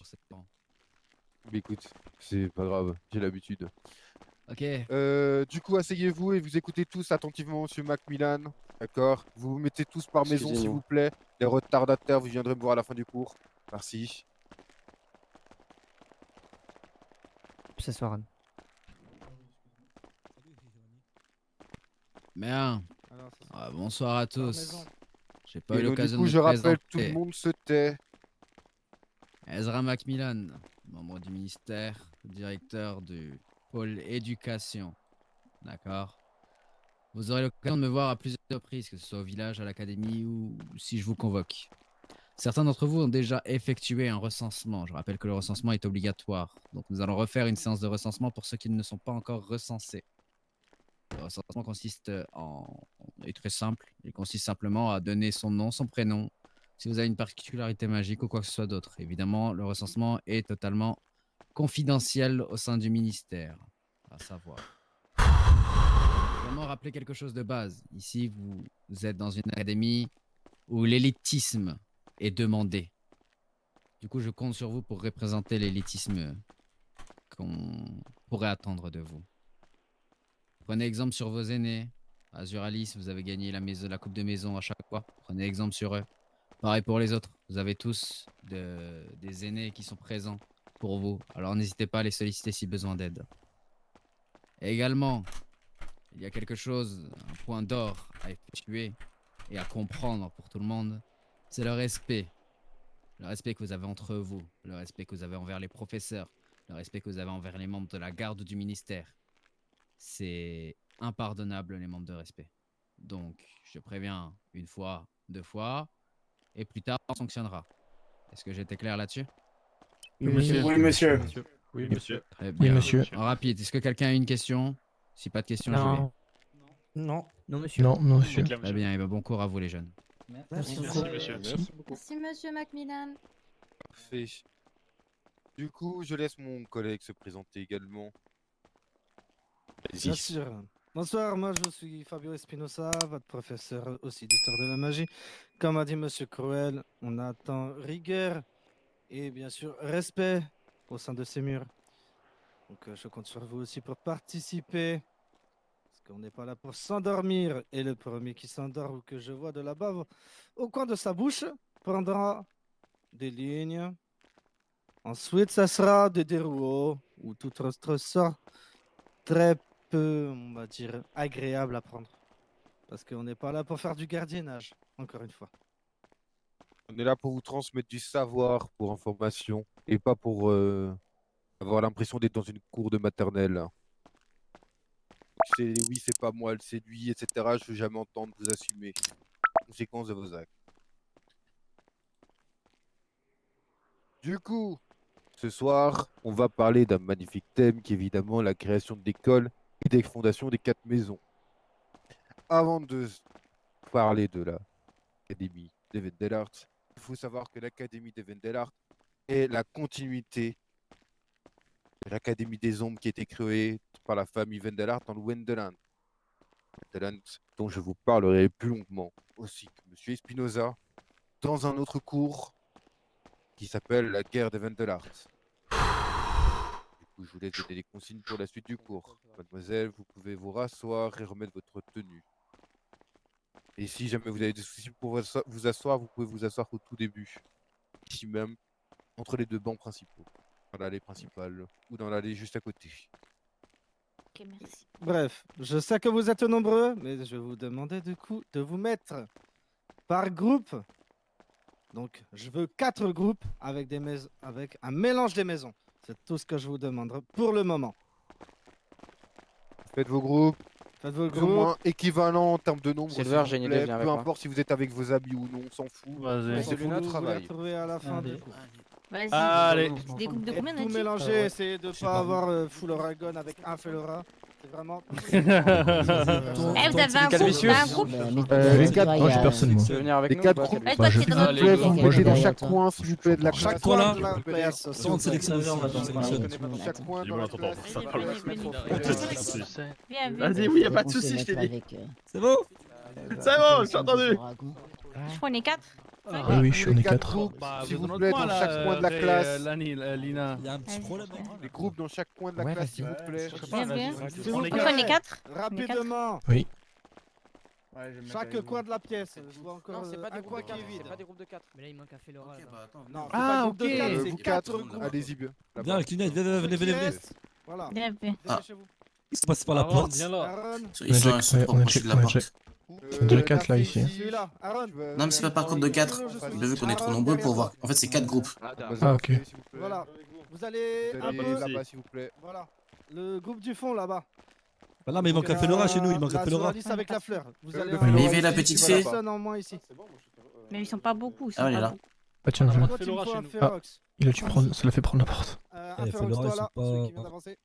pour cette temps. Mais écoute, c'est pas grave, j'ai l'habitude. Ok. Du coup, asseyez-vous et vous écoutez tous attentivement Monsieur Macmillan. D'accord? Vous vous mettez tous par maison, s'il vous Excusez-nous. plaît. Les retardataires, vous viendrez me voir à la fin du cours. Merci. Ce soir. Bien. Bonsoir à tous. J'ai pas eu Et donc, du l'occasion coup, de me je rappelle, tout le présenter. monde se tait. Ezra Macmillan, membre du ministère, directeur du pôle éducation. D'accord. Vous aurez l'occasion de me voir à plusieurs reprises, que ce soit au village, à l'académie ou si je vous convoque. Certains d'entre vous ont déjà effectué un recensement. Je rappelle que le recensement est obligatoire. Donc nous allons refaire une séance de recensement pour ceux qui ne sont pas encore recensés. Le recensement consiste est très simple. Il consiste simplement à donner son nom, son prénom, si vous avez une particularité magique ou quoi que ce soit d'autre. Évidemment, le recensement est totalement confidentiel au sein du ministère, à savoir. Vraiment rappeler quelque chose de base. Ici, vous êtes dans une académie où l'élitisme est demandé. Du coup, je compte sur vous pour représenter l'élitisme qu'on pourrait attendre de vous. Prenez exemple sur vos aînés. Azuralis, vous avez gagné la coupe de maison à chaque fois. Prenez exemple sur eux. Pareil pour les autres. Vous avez tous des aînés qui sont présents pour vous. Alors n'hésitez pas à les solliciter si besoin d'aide. Et également, il y a quelque chose, un point d'or à effectuer et à comprendre pour tout le monde. C'est le respect. Le respect que vous avez entre vous. Le respect que vous avez envers les professeurs. Le respect que vous avez envers les membres de la garde du ministère. C'est impardonnable, les membres de respect. Donc, je préviens une fois, deux fois, et plus tard, on sanctionnera. Est-ce que j'étais clair là-dessus? Oui, monsieur. Oui, monsieur. Oui, monsieur. Très bien. Oui, monsieur. En rapide, est-ce que quelqu'un a une question? Si pas de question, je vais. Non. Non. Non, monsieur. Non, non, monsieur. Très bien, et bien bon cours à vous les jeunes. Merci Merci, beaucoup. monsieur. Merci, monsieur Macmillan. Parfait. Du coup, je laisse mon collègue se présenter également. Bien Vas-y. sûr. Bonsoir, moi je suis Fabio Espinosa, votre professeur aussi d'histoire de la magie. Comme a dit Monsieur Cruel, on attend rigueur et bien sûr respect au sein de ces murs. Donc je compte sur vous aussi pour participer. Parce qu'on n'est pas là pour s'endormir. Et le premier qui s'endort ou que je vois de la bave au coin de sa bouche prendra des lignes. Ensuite, ça sera des dérouaux ou tout autre sort très peu, on va dire, agréable à prendre. Parce qu'on n'est pas là pour faire du gardiennage, encore une fois. On est là pour vous transmettre du savoir pour information et pas pour avoir l'impression d'être dans une cour de maternelle. Oui, c'est pas moi, elle séduit, etc. Je veux jamais entendre vous assumer les conséquences de vos actes. Du coup, ce soir, on va parler d'un magnifique thème qui est évidemment la création d'écoles et des fondations des 4 maisons. Avant de parler de l'Académie des Vendelart, il faut savoir que l'Académie des Vendelart est la continuité de l'Académie des Ombres qui a été créée par la famille Vendelart dans le Wendeland. Wendeland dont je vous parlerai plus longuement, aussi que M. Espinosa, dans un autre cours qui s'appelle la guerre des Vendelart. Du coup, je vous laisse donner les consignes pour la suite du cours. Mademoiselle, vous pouvez vous rasseoir et remettre votre tenue. Et si jamais vous avez des soucis pour vous asseoir, vous pouvez vous asseoir au tout début. Ici même, entre les deux bancs principaux. Dans l'allée principale ou dans l'allée juste à côté. Ok, merci. Bref, je sais que vous êtes nombreux, mais je vais vous demander du coup de vous mettre par groupe. Donc, je veux 4 groupes avec avec un mélange des maisons. C'est tout ce que je vous demande pour le moment. Faites vos groupes, Faites vos plus ou groupes. moins équivalents en termes de nombre. Silver, s'il vous Génie, plaît. viens avec Peu moi. importe si vous êtes avec vos habits ou non, on s'en fout. Vas-y. C'est Vous notre vous les travail. retrouverez à la fin du Allez. cours. Vas-y. Allez. Des groupes de Et combien, on a tout dit mélanger, essayez de ne sais pas pas. avoir full Oragon avec un Felora. C'est vraiment. Eh, vous avez un groupe, Calvisius. t'as un groupe Les quatre- Moi, j'ai personne, moi. Tu veux venir avec Les nous 4 ou pas, groupes, Ouais, Calvisius toi, t'es dans s'il vous notre plaît, groupe. vous mettez dans chaque coin, s'il vous plaît, de la Chaque classe. coin Voilà. de la place. Sans on sélectionne, on va dans Chaque coin dans la classe. Viens, viens. Vas-y, oui, y a pas de souci, je t'ai dit. C'est bon. C'est bon, j'ai entendu. Je prends les 4. Oui, oui, je suis, on Les est quatre 4. groupes, Bah, s'il vous vous dans plaît, notre coin, dans là, chaque coin de la Ray, classe. Lina. Il y a un petit problème. Les groupes dans chaque coin de la Ouais, classe, vas-y. s'il vous plaît. Je sais Bien, pas, bien. vas-y. S'il vous On est plaît. Donc on est 4. Rapidement. Oui. Ouais, je vais me mettre Chaque avec vous. coin de la pièce. Je vois encore Non, c'est pas des un groupes coin de qui est 4. vide. C'est pas des groupes de 4. Mais là, il manque un Félora. Ok, là. bah attends. Non, c'est Ah, pas groupe de ok. 4, c'est Vous 4 quatre, groupes. allez-y bien. Viens avec Lunette, venez, Ceux venez, qui venez, venez. restent, voilà. Bien vu. Dépêchez-vous. Ils sont passés par la Aaron, porte. viens là. Aaron, Ils sont se rapprocher de la porte. On dirait quatre, là, ici. celui-là. Aaron. Non, mais c'est pas par contre de 4. J'ai vu qu'on est trop nombreux pour voir. En fait, c'est 4 groupes. Ah, ok. Voilà. Vous allez Vous un allez peu. là-bas, s'il vous plaît. Voilà. Le groupe du fond là-bas. Bah là, mais il manque un Félora chez nous, il manque un la Félora. Zoralis avec la fleur. Vous allez Le en- Félora Livy, la ici, petite tu vas fée. là-bas. Personne en moins ici. Mais ils sont pas beaucoup. Ils sont Ah, elle est pas là. beaucoup. Ah, tiens, On a je... pas Toi, tu me Félora faut chez un nous. Ferox. il a dû prendre, ça l'a fait prendre la porte. Un les Ferox, Félora, toi ils là, sont celui pas- qui vient d'avancer.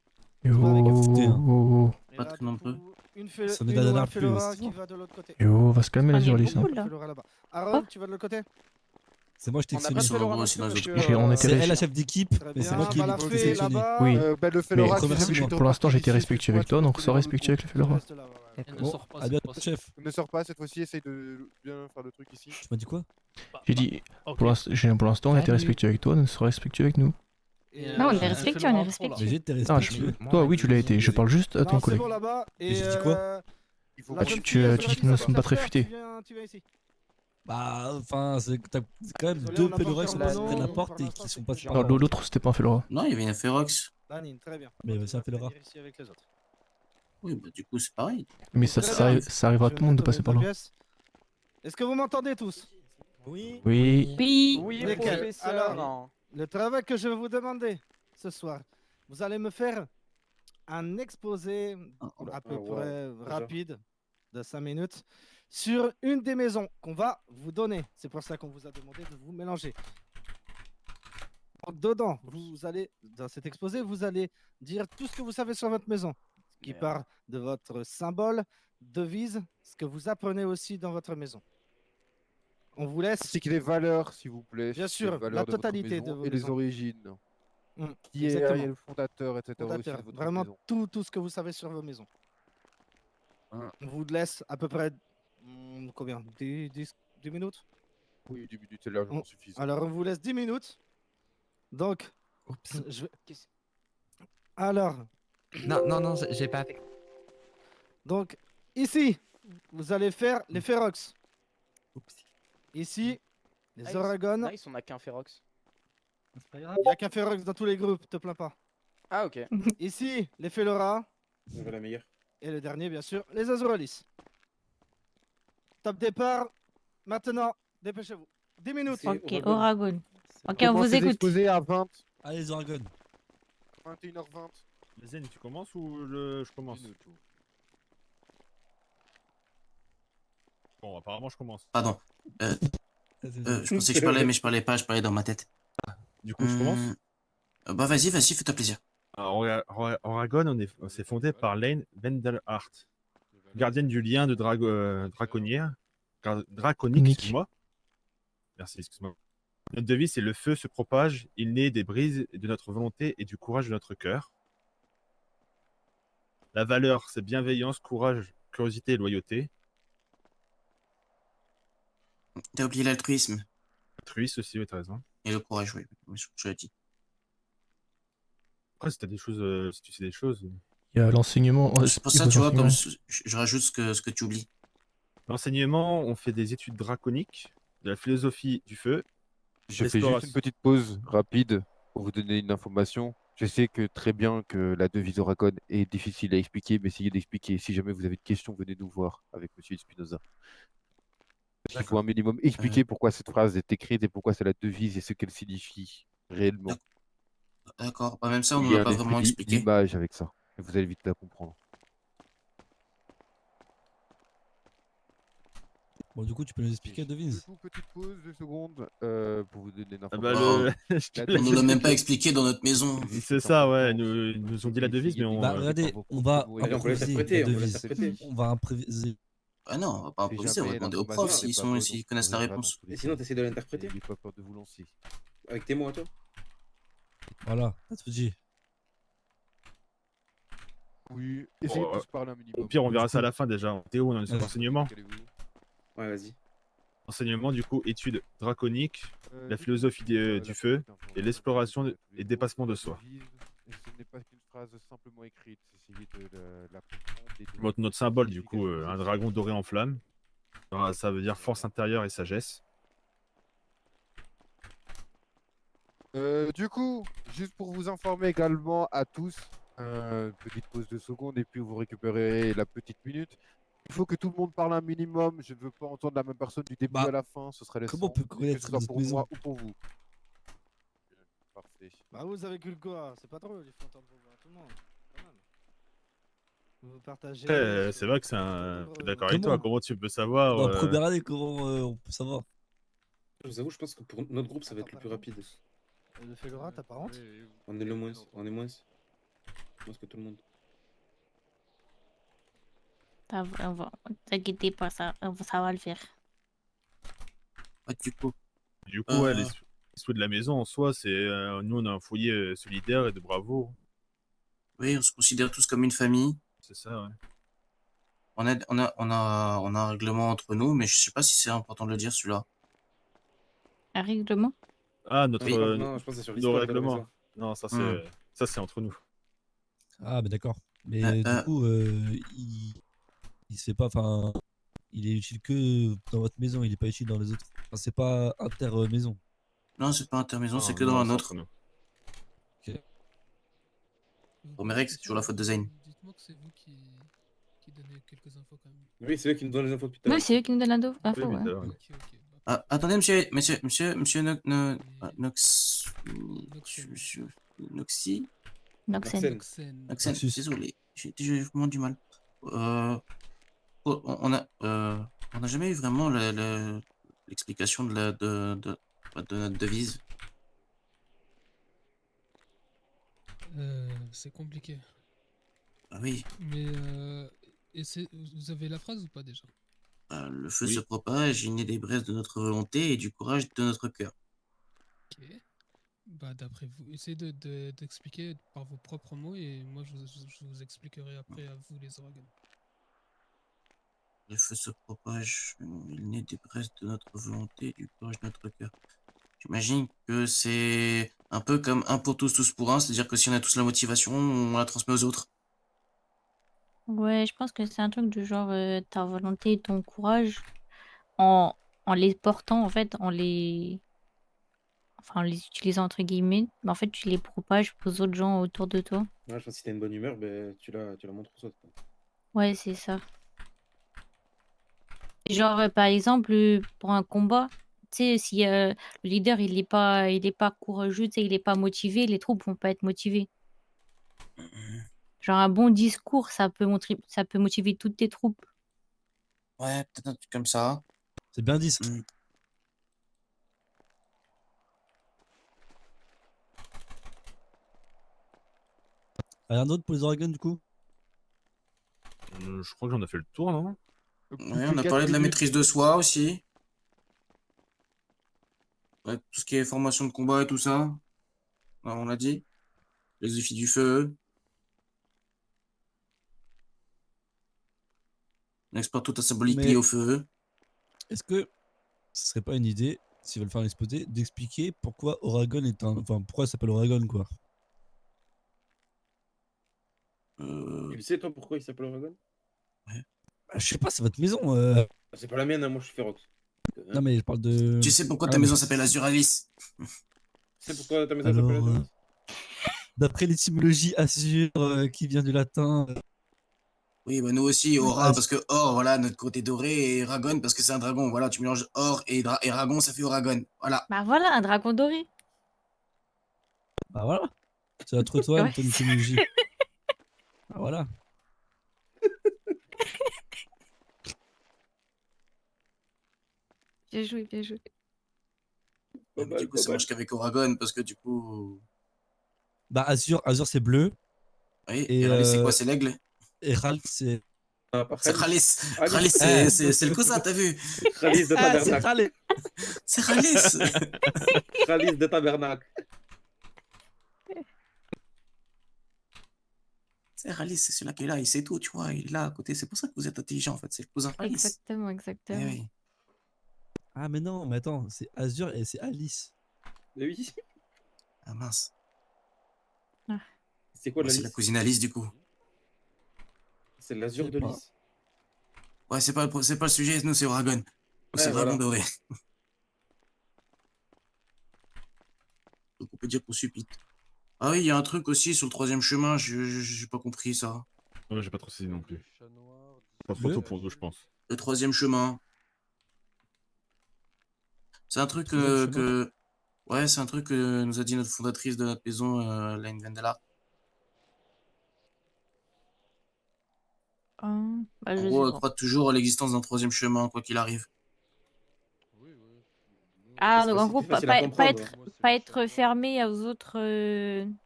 Yo, fouté, hein. oh, Et Pas là, très du nombreux. coup, Une Ça nous ou donne un un plus, Félora c'est qui bon. va de l'autre côté. yo, on va se calmer, la On est Zurlis. beaucoup, Hein. là. Félora là-bas. Aaron, tu vas de l'autre côté. C'est moi, je t'ai On a pas de Ils sont sélectionné. nombreux Félora aussi dans les autres. J'ai- on était C'est elle la restés. chef d'équipe, Très mais c'est bien. moi qui Bah, la l'ai fée sélectionné. là-bas. Oui. Le Félora, Mais remercie-moi. Pour l'instant, j'ai été respectueux avec toi, donc sois respectueux avec le Tu Félora. restes là, ouais, ouais. Ne Bon, sors pas à cette bientôt, fois-ci. chef. Ne sors pas cette fois-ci, essaye de bien faire le truc ici. Tu m'as dit quoi? J'ai dit, Ok. pour l'instant, on a été Salut. respectueux avec toi, donc sois respectueux avec nous. Et, Non, on est euh, respectueux, on est Mais respectueux. j'ai été Ah, respectueux. toi, oui, tu l'as été. Je parle juste à Non, ton c'est collègue. bon là-bas. Et j'ai dit quoi Il faut la Ah, jeune tu fille, dis Zoralis qu'ils ne avec sont la pas très fleur, futés. Tu viens ici. Bah, enfin, c'est t'as quand même Désolé, deux on n'a pas Féloras qui sont encore passés le près de la nom, porte pour et l'instant, qui sont c'est passés que par Non, la porte. l'autre, c'était pas un Félora. Non, il y avait un Ferox. Danine, très bien. Mais c'est un Félora. Venir ici avec les autres. Oui, bah du coup, c'est pareil. Mais ça, Très ça, bien. ça arrivera à Je tout le monde de vais passer par mettre là. deux pièces. Est-ce que vous m'entendez tous? Oui. Oui. Oui. Oui, Nickel. professeur. Alors, le travail que je vais vous demander ce soir, vous allez me faire un exposé à peu près rapide de 5 minutes sur une des maisons qu'on va vous donner. C'est pour ça qu'on vous a demandé de vous mélanger. Donc, dedans, vous allez, dans cet exposé, vous allez dire tout ce que vous savez sur votre maison, qui part de votre symbole, devise, ce que vous apprenez aussi dans votre maison. On vous laisse. C'est que les valeurs, s'il vous plaît. Bien les sûr, valeurs la de votre totalité maison de vos et les maisons. origines. Mm, Qui est exactement. le fondateur, etc. aussi Fondateur, de votre vraiment maison. tout ce que vous savez sur vos maisons. Hein. On vous laisse à peu près combien 10 minutes. Oui, 10 minutes, c'est largement suffisant. Alors on vous laisse 10 minutes. Donc, Oups. je vais... Alors, Non, j'ai pas fait. donc ici, vous allez faire les Ferox. Oups. Ici, les Nice. Oragon. Nice, on a qu'un Ferox. Il n'y a qu'un Ferox dans tous les groupes, te plains pas. Ah, ok. Ici, les Félora. On veut la meilleure. Et le dernier, bien sûr, les Azuralis. Top départ. Maintenant, dépêchez-vous. 10 minutes. Ok, Oragon. Ok, on Commencez vous écoute. l'exposé à 20, Allez, Zorgon. 21h20. Zen, tu commences ou je commence? Bon, apparemment, je commence. Pardon. Je pensais que je parlais, mais je parlais pas, je parlais dans ma tête. Du coup, je commence. Bah vas-y, fais-toi plaisir. Alors, Oragon, c'est fondé par Lane Vendelhart, gardienne du lien de draconique, Nick. excuse-moi. Merci, excuse-moi. Notre devise, c'est le feu se propage, il naît des brises de notre volonté et du courage de notre cœur. La valeur, c'est bienveillance, courage, curiosité et loyauté. T'as oublié l'altruisme Altruisme aussi, oui, t'as raison. et le courage, oui. Je l'ai dit. Après, si t'as des choses, si tu sais des choses. Il y a l'enseignement. C'est pour il y a ça, tu vois, l'enseignement. comme je rajoute ce que tu oublies. L'enseignement, on fait des études draconiques, de la philosophie du feu. Je fais juste une petite pause rapide pour vous donner une information. Je sais que très bien que la devise Oragon est difficile à expliquer, mais essayez d'expliquer. Si jamais vous avez une question, venez nous voir avec Monsieur Espinoza. Il faut un minimum expliquer pourquoi cette phrase est écrite et pourquoi c'est la devise et ce qu'elle signifie réellement. D'accord. Bah, même ça, on Il ne y a l'a pas un vraiment esprit expliqué. d'image avec ça. Et vous allez vite la comprendre. Bon, du coup, tu peux nous expliquer, devise? Du coup, petite pause, 2 secondes, pour vous donner Ah bah, l'information. On nous l'a même pas expliqué dans notre maison. C'est ça, ouais. Ils nous ont dit la devise, mais on. Bah, regardez, on va Allez, on peut improviser l'interpréter, la on peut devise. l'interpréter. On va improviser. Ah non, on va pas Si improviser, on va jamais demander aux l'information profs n'est s'ils pas bonne, s'ils on connaissent la verra dans réponse. tous les Et sinon, cas. t'essaies de l'interpréter N'ayez pas peur de vous lancer. avec tes mots à toi. Voilà, pas de soucis. Oui, essayez Oh, de se parler un minimum. Au pire, on verra ça à la fin déjà. Théo, on en est sur l'enseignement. Ouais, vas-y. Enseignement, du coup, études draconiques, la philosophie du feu, et l'exploration et dépassement de soi. Ce n'est pas qu'une phrase simplement écrite, essayez de la comprendre et de Notre symbole, du coup, un dragon doré en flamme. Ça veut dire force intérieure et sagesse. Du coup, juste pour vous informer également à tous, petite pause de seconde et puis vous récupérez la petite minute. Il faut que tout le monde parle un minimum. Je ne veux pas entendre la même personne du début à la fin. Ce serait Comment on laissant, peut que ce connaître soit notre pour maison? moi ou pour vous. Parfait. Bah vous avez que le quoi, c'est pas drôle, il faut entendre vos voix à tout le monde. Quand même. Vous partagez. C'est vrai que c'est un. Je suis d'accord avec Comment toi. Comment tu peux savoir Dans la première année, comment on peut savoir? Je vous avoue, je pense que pour notre groupe, ça va être le plus rapide. Le Félora, t'as pas honte? On est le moins. On est moins. Moins que tout le monde. T'inquiète pas, ça va le faire. Du coup, ouais, l'esprit de la maison en soi, c'est. Nous, on a un foyer solidaire et de bravo. Oui, on se considère tous comme une famille. C'est ça, ouais. On a un règlement entre nous, mais je sais pas si c'est important de le dire celui-là. Un règlement? Ah, notre. Oui. Non, je pense que c'est sur nos l'histoire de la règlements. maison. Non, ça, Hmm. c'est entre nous. Ah, bah d'accord. Mais du coup, il se fait pas. Enfin, il est utile que dans votre maison, il est pas utile dans les autres. Enfin, c'est pas inter-maison. Non, c'est pas intermaison, Non, c'est que non, dans la c'est nôtre. entre nous. Ok. Pour mes règles, c'est toujours la faute de Zane. Dites-moi que c'est vous qui donnez quelques infos quand même. Oui, c'est eux qui nous donnent les infos depuis tout à Oui, l'heure. c'est eux qui nous donnent l'info, Oui, mais ouais. t'as- ouais. Ah, attendez, monsieur Noxy. Noxen. Noxen, désolé, j'ai vraiment du mal. On a jamais eu vraiment l'explication de notre devise. C'est compliqué. Ah oui. Mais vous avez la phrase ou pas déjà? Le feu se propage, il naît des braises de notre volonté et du courage de notre cœur. Ok. Bah d'après vous, essayez d'expliquer par vos propres mots et moi je vous expliquerai après à vous les organes. Le feu se propage, il naît des braises de notre volonté et du courage de notre cœur. J'imagine que c'est un peu comme un pour tous, tous pour un, c'est-à-dire que si on a tous la motivation, on la transmet aux autres. Ouais, je pense que c'est un truc du genre ta volonté et ton courage en les portant, en fait, en les utilisant entre guillemets, mais en fait, tu les propages aux autres gens autour de toi. Ouais, je pense que si t'as une bonne humeur, ben, tu la montres aux autres. Ouais, c'est ça. Genre, par exemple, pour un combat, tu sais, si le leader, il est pas courageux, tu sais, il est pas motivé, les troupes vont pas être motivées. Genre, un bon discours, ça peut motiver toutes tes troupes. Ouais, peut-être un truc comme ça. C'est bien dit. Ça. Rien d'autre pour les organes du coup? Je crois que j'en ai fait le tour, non? Ouais, on a parlé de la maîtrise de soi aussi. Ouais, tout ce qui est formation de combat et tout ça. Ouais, on l'a dit. Les défis du feu. On exporte toute la symbolique Mais- liée au feu. Est-ce que ce serait pas une idée, s'ils veulent faire un exposé, d'expliquer pourquoi Oragon est un. Enfin, pourquoi ça s'appelle Oragon quoi? Tu le sais, toi, pourquoi il s'appelle Oragon? Bah, je sais pas, c'est votre maison. C'est pas la mienne, hein, moi je suis Ferox. Non, mais je parle de. Tu sais pourquoi Ah, ta mais- maison s'appelle Azuralis? Tu sais pourquoi ta maison s'appelle Alors, Azuris? d'après l'étymologie Azur qui vient du latin. Oui, bah nous aussi, Aura, Ah, parce que or, voilà, notre côté doré, et Ragon, parce que c'est un dragon. Voilà, tu mélanges or et dragon, ça fait Oragon. Voilà. Bah voilà, un dragon doré. Bah voilà. C'est à toi, toi, Ouais. ton étymologie. Ah, voilà. Bien joué, bien joué. Ouais, mais du coup, ça marche qu'avec Oragon, parce que du coup. Bah Azur c'est bleu. Oui, et Ralis, c'est quoi? C'est l'aigle? Et Ralph, c'est. C'est Ralis. Ralis. Ralis, Ah. c'est le cousin, t'as vu? Ralis de Ah, c'est tabernacle. Raleigh. C'est Ralis. Ralis de tabernacle. C'est Ralis, c'est celui-là qui est là, il sait tout, tu vois, il est là à côté. C'est pour ça que vous êtes intelligent, en fait, c'est le cousin Ralis. Exactement, Eh exactement. oui. Ah, mais non, mais attends, c'est Azur et c'est Alice. Mais oui. Ah mince. C'est quoi Ouais, la c'est la liste? cousine Alice du coup. C'est l'azur Je de sais pas. lys. Ouais, c'est pas le sujet, nous c'est Oragon. Nous, c'est Ouais, Dragon voilà. Doré. Donc on peut dire qu'on suppite. Ah oui, il y a un truc aussi sur le troisième chemin, j'ai pas compris ça. Ouais, j'ai pas trop saisi non plus. Pas trop Le tôt pour nous, je pense. Le troisième chemin. C'est un truc Troisième chemin. que... Ouais, c'est un truc que nous a dit notre fondatrice de notre maison, Laine Vendela. Bah, En je gros, sais elle pas. croit toujours à l'existence d'un troisième chemin, quoi qu'il arrive. Ah, C'est donc en facile, gros, c'est facile à comprendre. pas être fermé aux autres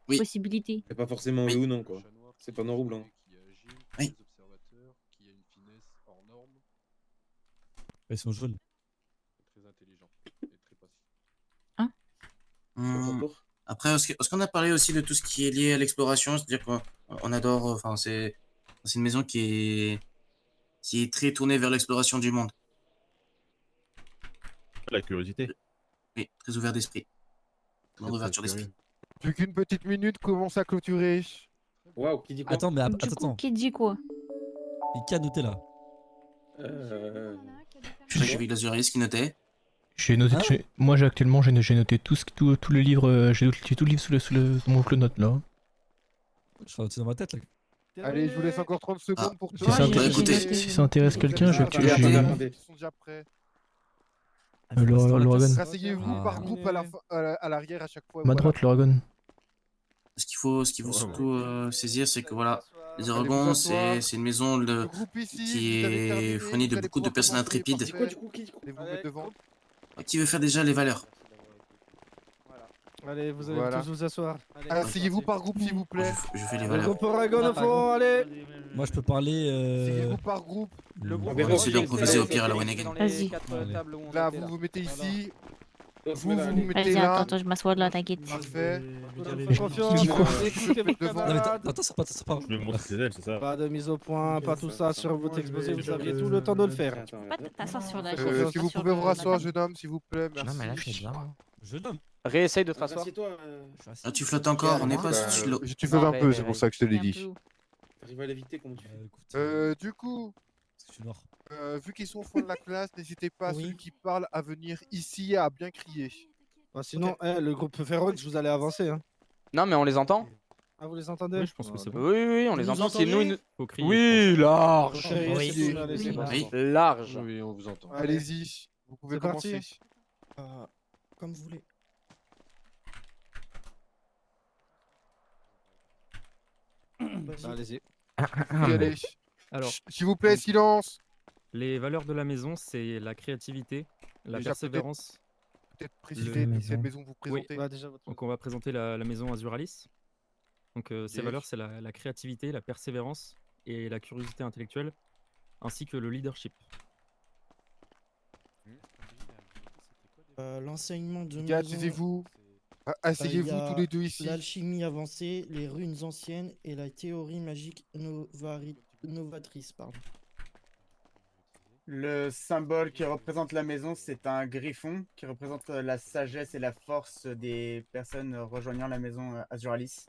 Oui. possibilités. C'est pas forcément oui ou non, quoi. C'est pas noir ou blanc. Oui. Ils sont jaunes. Après, est-ce qu'on a parlé aussi de tout ce qui est lié à l'exploration? C'est-à-dire qu'on adore... Enfin, c'est une maison qui est très tournée vers l'exploration du monde. La curiosité. Oui, très ouvert d'esprit. Grande ouverture d'esprit. Plus qu'une petite minute commence à clôturer. Waouh, qui dit quoi? Attends, mais Du coup, attends. qui dit quoi? Et qui a noté là? J'ai vu l'Azuris qui notait. J'ai noté. Hein Moi, actuellement, j'ai noté tout le livre. J'ai tout le livre sous mon bloc note là. Je suis dans ma tête là. Allez, je vous laisse encore 30 secondes pour Si ça, si ça intéresse quelqu'un, j'ai. Ils sont déjà prêts. L'Oregon. Rasseyez-vous par groupe à l'arrière à chaque fois. Ma droite, l'Oregon. Ce qu'il faut surtout saisir, c'est que voilà, les Allez vous Aragons, asseoir. c'est une maison Le groupe ici, qui vous avez terminé, est fournie de vous allez beaucoup de pouvoir personnes commencer, intrépides. parfait. Allez vous mettre devant. Qui veut faire déjà les valeurs. Allez, vous allez Voilà. tous vous asseoir. Allez, Asseyez-vous par groupe s'il vous plaît. Je fais les Le valeurs. groupe Oragon au fond, allez. Moi, je peux parler. Asseyez-vous par groupe. Le On va essayer d'improviser au pire à la Wenegen. Vas-y. Là, vous vous mettez ici. Vous vous Vas-y, mettez là. attends, je m'assois là, t'inquiète. Parfait. Confiance, Qui dit quoi écoutez vos Devant. Non, mais camarades. attends, c'est pas. Je me montre ses ailes, c'est ça. Pas de mise au point, pas tout ça sur votre exposé, vous aviez tout le temps de le faire. Pas t'asseoir sur la Si vous pouvez vous rasseoir, jeune homme, s'il vous plaît. Merci. Non, mais là, c'est bien. Jeune homme. Réessaye de te rasseoir. Assieds-toi. Ah, tu flottes encore, on n'est pas sur l'eau. Tu fais un peu, c'est pour ça que je te l'ai dit. T'arrives à l'éviter, comment tu fais? Du coup, Je suis noir. vu qu'ils sont au fond de la classe, n'hésitez pas, celui qui parle, à venir ici à bien crier. Bah, sinon, le groupe Ferox, vous allez avancer. Hein. Non, mais on les entend. Ah, vous les entendez? Oui, je pense que c'est bon. Oui, oui, on les Vous entend. entendez? C'est nous. Une... Faut crier. Oui, large. Oui. Oui. Large. Oui, on vous entend. Allez-y, vous pouvez C'est parti. commencer. Comme vous voulez. Allez-y. Oui, allez. Alors, S'il vous plaît, silence. les valeurs de la maison, c'est la créativité, la Déjà, persévérance. Peut-être préciser Le- quelle maison vous présentez. Bah, déjà, votre... Donc, on va présenter la maison Azuralis. Donc, ces Yes. valeurs, c'est la créativité, la persévérance et la curiosité intellectuelle, ainsi que le leadership. L'enseignement de Gars, maison, taisez-vous. il Asseyez-vous y a tous les deux ici. l'alchimie avancée, les runes anciennes et la théorie magique novatrice. Pardon. Le symbole qui représente la maison, c'est un griffon qui représente la sagesse et la force des personnes rejoignant la maison Azuralis.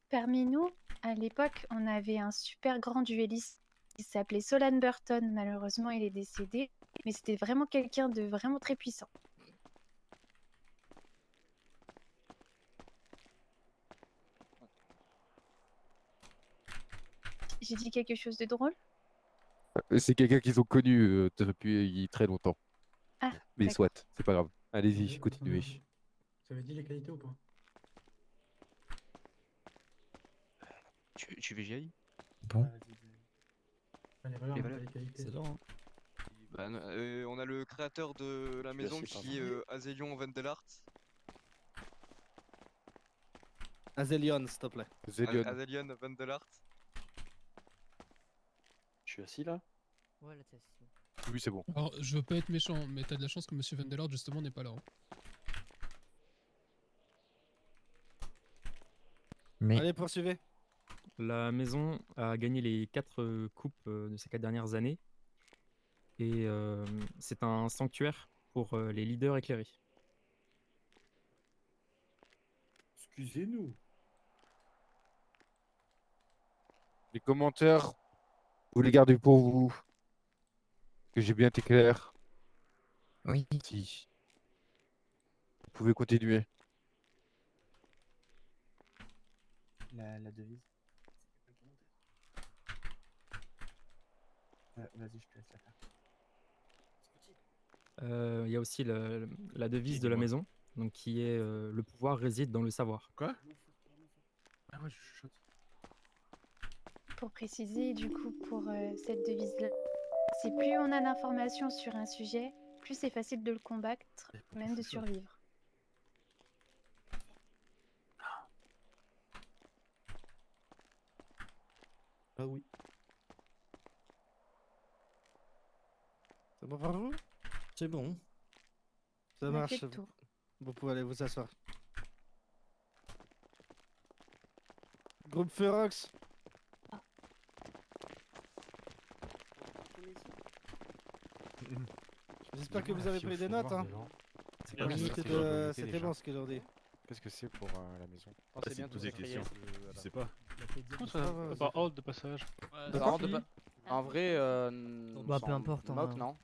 Parmi nous, à l'époque, on avait un super grand duelliste qui s'appelait Solan Burton. Malheureusement, il est décédé, mais c'était vraiment quelqu'un de vraiment très puissant. J'ai dit quelque chose de drôle? C'est quelqu'un qu'ils ont connu depuis très longtemps. Ah, Mais d'accord. soit, c'est pas grave. Allez-y, continuez. Tu avais dit les qualités ou pas? Tu veux que j'y aille? Bon. Les valeurs. C'est lent. Hein. Bah, on a le créateur de la maison Merci, qui est Azelion Vendelart. Azelion, s'il te plaît. Zelion. Azelion Vendelart. Je suis assis là? Ouais, là, t'es assis. Oui, c'est bon. Alors, je veux pas être méchant, mais t'as de la chance que Monsieur Vendelard, justement, n'est pas là. Hein. Mais Allez, poursuivez. La maison a gagné les 4 coupes de ces 4 dernières années. Et c'est un sanctuaire pour les leaders éclairés. Excusez-nous. Les commentaires, vous les gardez pour vous. Que j'ai bien été clair. Oui. Si. Vous pouvez continuer. La devise. Vas-y, je te laisse la faire. Il y a aussi la devise de la maison, donc qui est le pouvoir réside dans le savoir. Quoi? Ah ouais, je chuchote. Pour préciser, du coup, pour cette devise-là, c'est plus on a d'informations sur un sujet, plus c'est facile de le combattre, même de survivre. Ah oui. C'est bon pour vous? C'est bon. Ça On a marche. fait le tour. Vous pouvez aller vous asseoir. Groupe Ferox. J'espère que vous avez pris des notes. Hein. C'était bon ce qu'ils ont dit. Qu'est-ce que c'est pour la maison? Oh, c'est bien, poser tout des ça. questions. Je sais pas. Bah, hall de passage. En vrai, Bah, peu importe, hein. moque, non?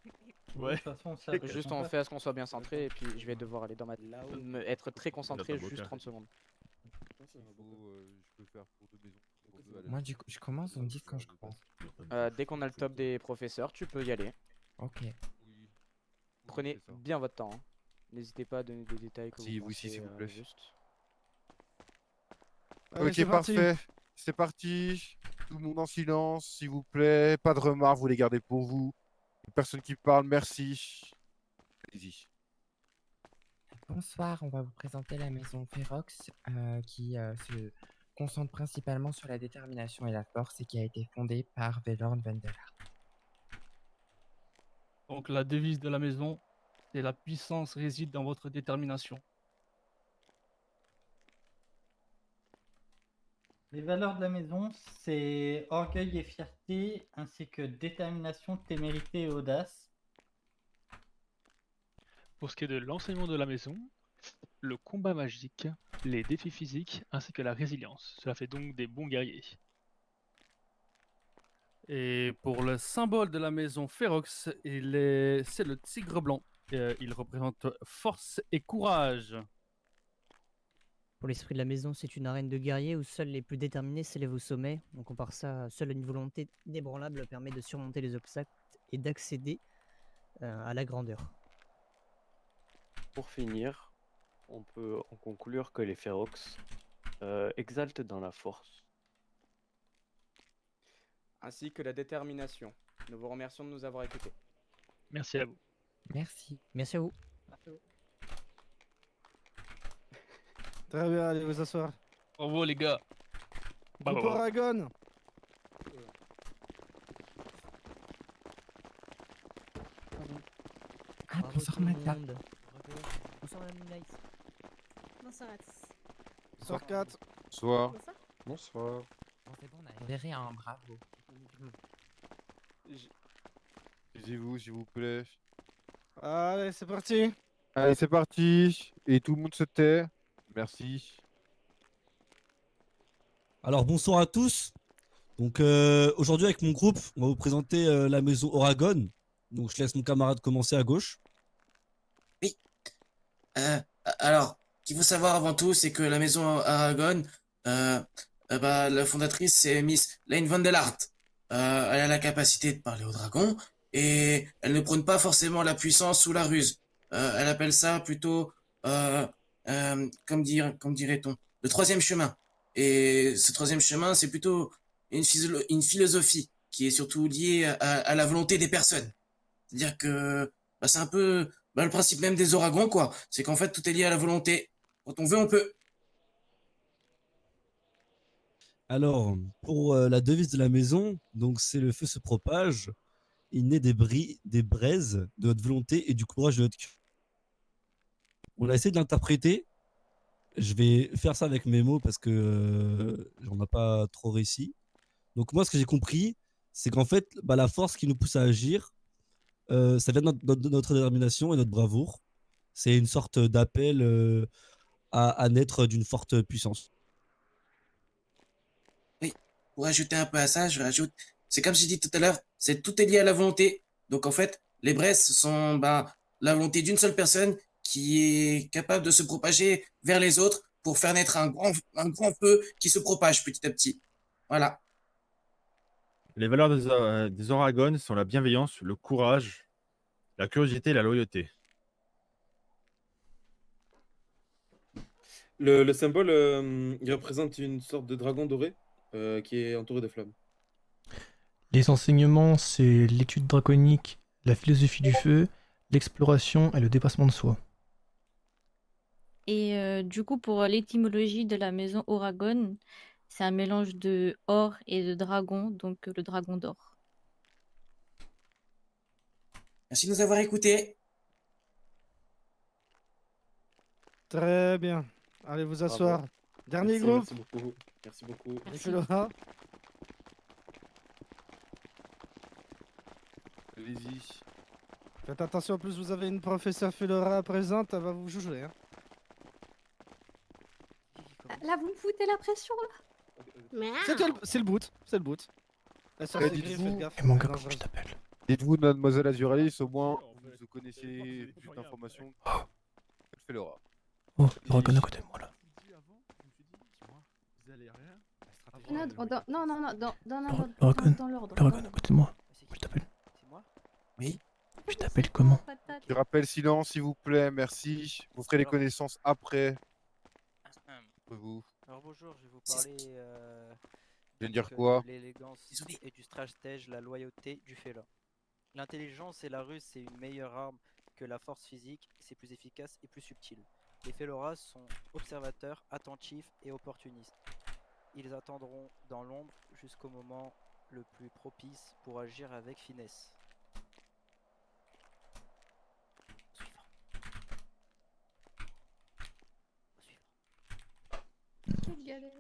Ouais. De toute façon, ça- Juste on fait à ce qu'on soit bien centré et puis je vais devoir aller dans être très concentré Dans ta juste boca. 30 secondes. Je peux faire pour 2 maisons. pour 2 à la Moi, du coup, je commence, vous me dites quand je commence. Dès qu'on a le top des professeurs, tu peux y aller. Ok. Prenez bien votre temps. Hein. N'hésitez pas à donner des détails que Si, vous oui, si, pensez, s'il vous plaît. juste. Allez, c'est Ok, parti. parfait. C'est parti. Tout le monde en silence, s'il vous plaît. Pas de remarques, vous les gardez pour vous. Personne qui parle, merci. Allez-y. Bonsoir, on va vous présenter la maison Ferox qui se concentre principalement sur la détermination et la force et qui a été fondée par Velorn Vendelard. Donc la devise de la maison, c'est la puissance réside dans votre détermination. Les valeurs de la maison, c'est orgueil et fierté, ainsi que détermination, témérité et audace. Pour ce qui est de l'enseignement de la maison, le combat magique, les défis physiques ainsi que la résilience. Cela fait donc des bons guerriers. Et pour le symbole de la maison Ferox, c'est le tigre blanc. Il représente force et courage. Pour l'esprit de la maison, c'est une arène de guerriers où seuls les plus déterminés s'élèvent au sommet. On compare ça à seule une volonté inébranlable permet de surmonter les obstacles et d'accéder à la grandeur. Pour finir, on peut en conclure que les Ferox exaltent dans la force. Ainsi que la détermination. Nous vous remercions de nous avoir écoutés. Merci à vous. Merci. Merci à vous. Très bien, allez vous asseoir. Bravo les gars. Groupe Aragon. Ah, bonsoir madame. Bonsoir madame Nice. Bonsoir à tous. Bonsoir 4. Bonsoir. Bonsoir. Bon, c'est bon, on a verré un bravo. Taisez-vous, s'il vous plaît. Allez, c'est parti. Allez, c'est parti. Et tout le monde se tait. Merci. Alors bonsoir à tous. Donc aujourd'hui avec mon groupe, on va vous présenter la maison Oragon. Donc je laisse mon camarade commencer à gauche. Alors, ce qu'il faut savoir avant tout, c'est que la maison Aragon, la fondatrice, c'est Miss Lane Vendelard. Elle a la capacité de parler aux dragons et elle ne prône pas forcément la puissance ou la ruse. Elle appelle ça plutôt, comme dirait-on, le troisième chemin. Et ce troisième chemin, c'est plutôt une philosophie qui est surtout liée à la volonté des personnes. C'est-à-dire que c'est un peu le principe même des Oragons, quoi. C'est qu'en fait, tout est lié à la volonté. Quand on veut, on peut. Alors pour la devise de la maison, donc c'est le feu se propage. Il naît des braises de notre volonté et du courage de notre cœur. On a essayé de l'interpréter. Je vais faire ça avec mes mots parce que j'en ai pas trop réussi. Donc moi, ce que j'ai compris, c'est qu'en fait, la force qui nous pousse à agir, Ça vient de notre détermination et notre bravoure. C'est une sorte d'appel à naître d'une forte puissance. Oui, pour ajouter un peu à ça, je rajoute, c'est comme j'ai dit tout à l'heure, tout est lié à la volonté. Donc en fait, les braises sont la volonté d'une seule personne qui est capable de se propager vers les autres pour faire naître un grand feu qui se propage petit à petit. Voilà. Les valeurs des Oragones sont la bienveillance, le courage, la curiosité et la loyauté. Le symbole, il représente une sorte de dragon doré qui est entouré de flammes. Les enseignements, c'est l'étude draconique, la philosophie du feu, l'exploration et le dépassement de soi. Et du coup, pour l'étymologie de la maison Oragon, c'est un mélange de or et de dragon, donc le dragon d'or. Merci de nous avoir écoutés. Très bien. Allez vous asseoir. Dernier Merci, groupe. merci beaucoup. Merci beaucoup. Les Felora. Allez-y. Faites attention, en plus vous avez une professeure Felora présente, elle va vous juger. Hein. Là, vous me foutez la pression, là. C'est le boot, c'est le boot. Elle sort ses griffes, faites gaffe. Et mon elle est gars, comment dangereuse. je t'appelle? Dites-vous, mademoiselle Azuralis, au moins, vous connaissez plus d'informations. Felora. Oh, Dragon à côté de moi là. Non, Dragon, dans l'ordre. Dragon à côté de moi. Je t'appelle. Oui. Je t'appelle comment? Je rappelle silence, s'il vous plaît, merci. Vous ferez les connaissances après. Vous. Alors bonjour, je vais vous parler Je viens de dire donc, quoi? de l'élégance et du stratège, la loyauté du félin. L'intelligence et la ruse, c'est une meilleure arme que la force physique, c'est plus efficace et plus subtil. Les Féloras sont observateurs, attentifs et opportunistes. Ils attendront dans l'ombre jusqu'au moment le plus propice pour agir avec finesse. Quelle galère.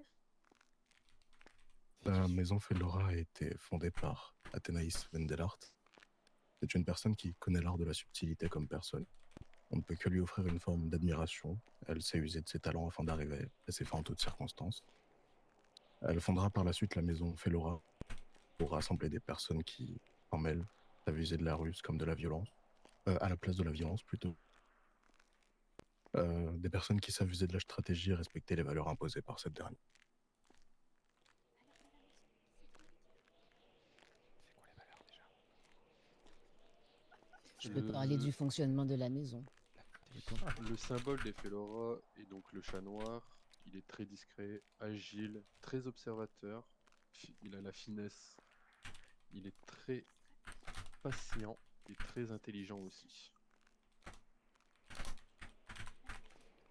La maison Felora a été fondée par Athénaïs Vendelart. C'est une personne qui connaît l'art de la subtilité comme personne. On ne peut que lui offrir une forme d'admiration. Elle sait user de ses talents afin d'arriver à ses fins en toutes circonstances. Elle fondera par la suite la maison Felora pour rassembler des personnes qui, comme elle, savent user de la ruse comme de la violence, à la place de la violence plutôt. Des personnes qui savent user de la stratégie et respecter les valeurs imposées par cette dernière. Je peux parler du fonctionnement de la maison. Le symbole des Felora est donc le chat noir. Il est très discret, agile, très observateur. Il a la finesse. Il est très patient et très intelligent aussi.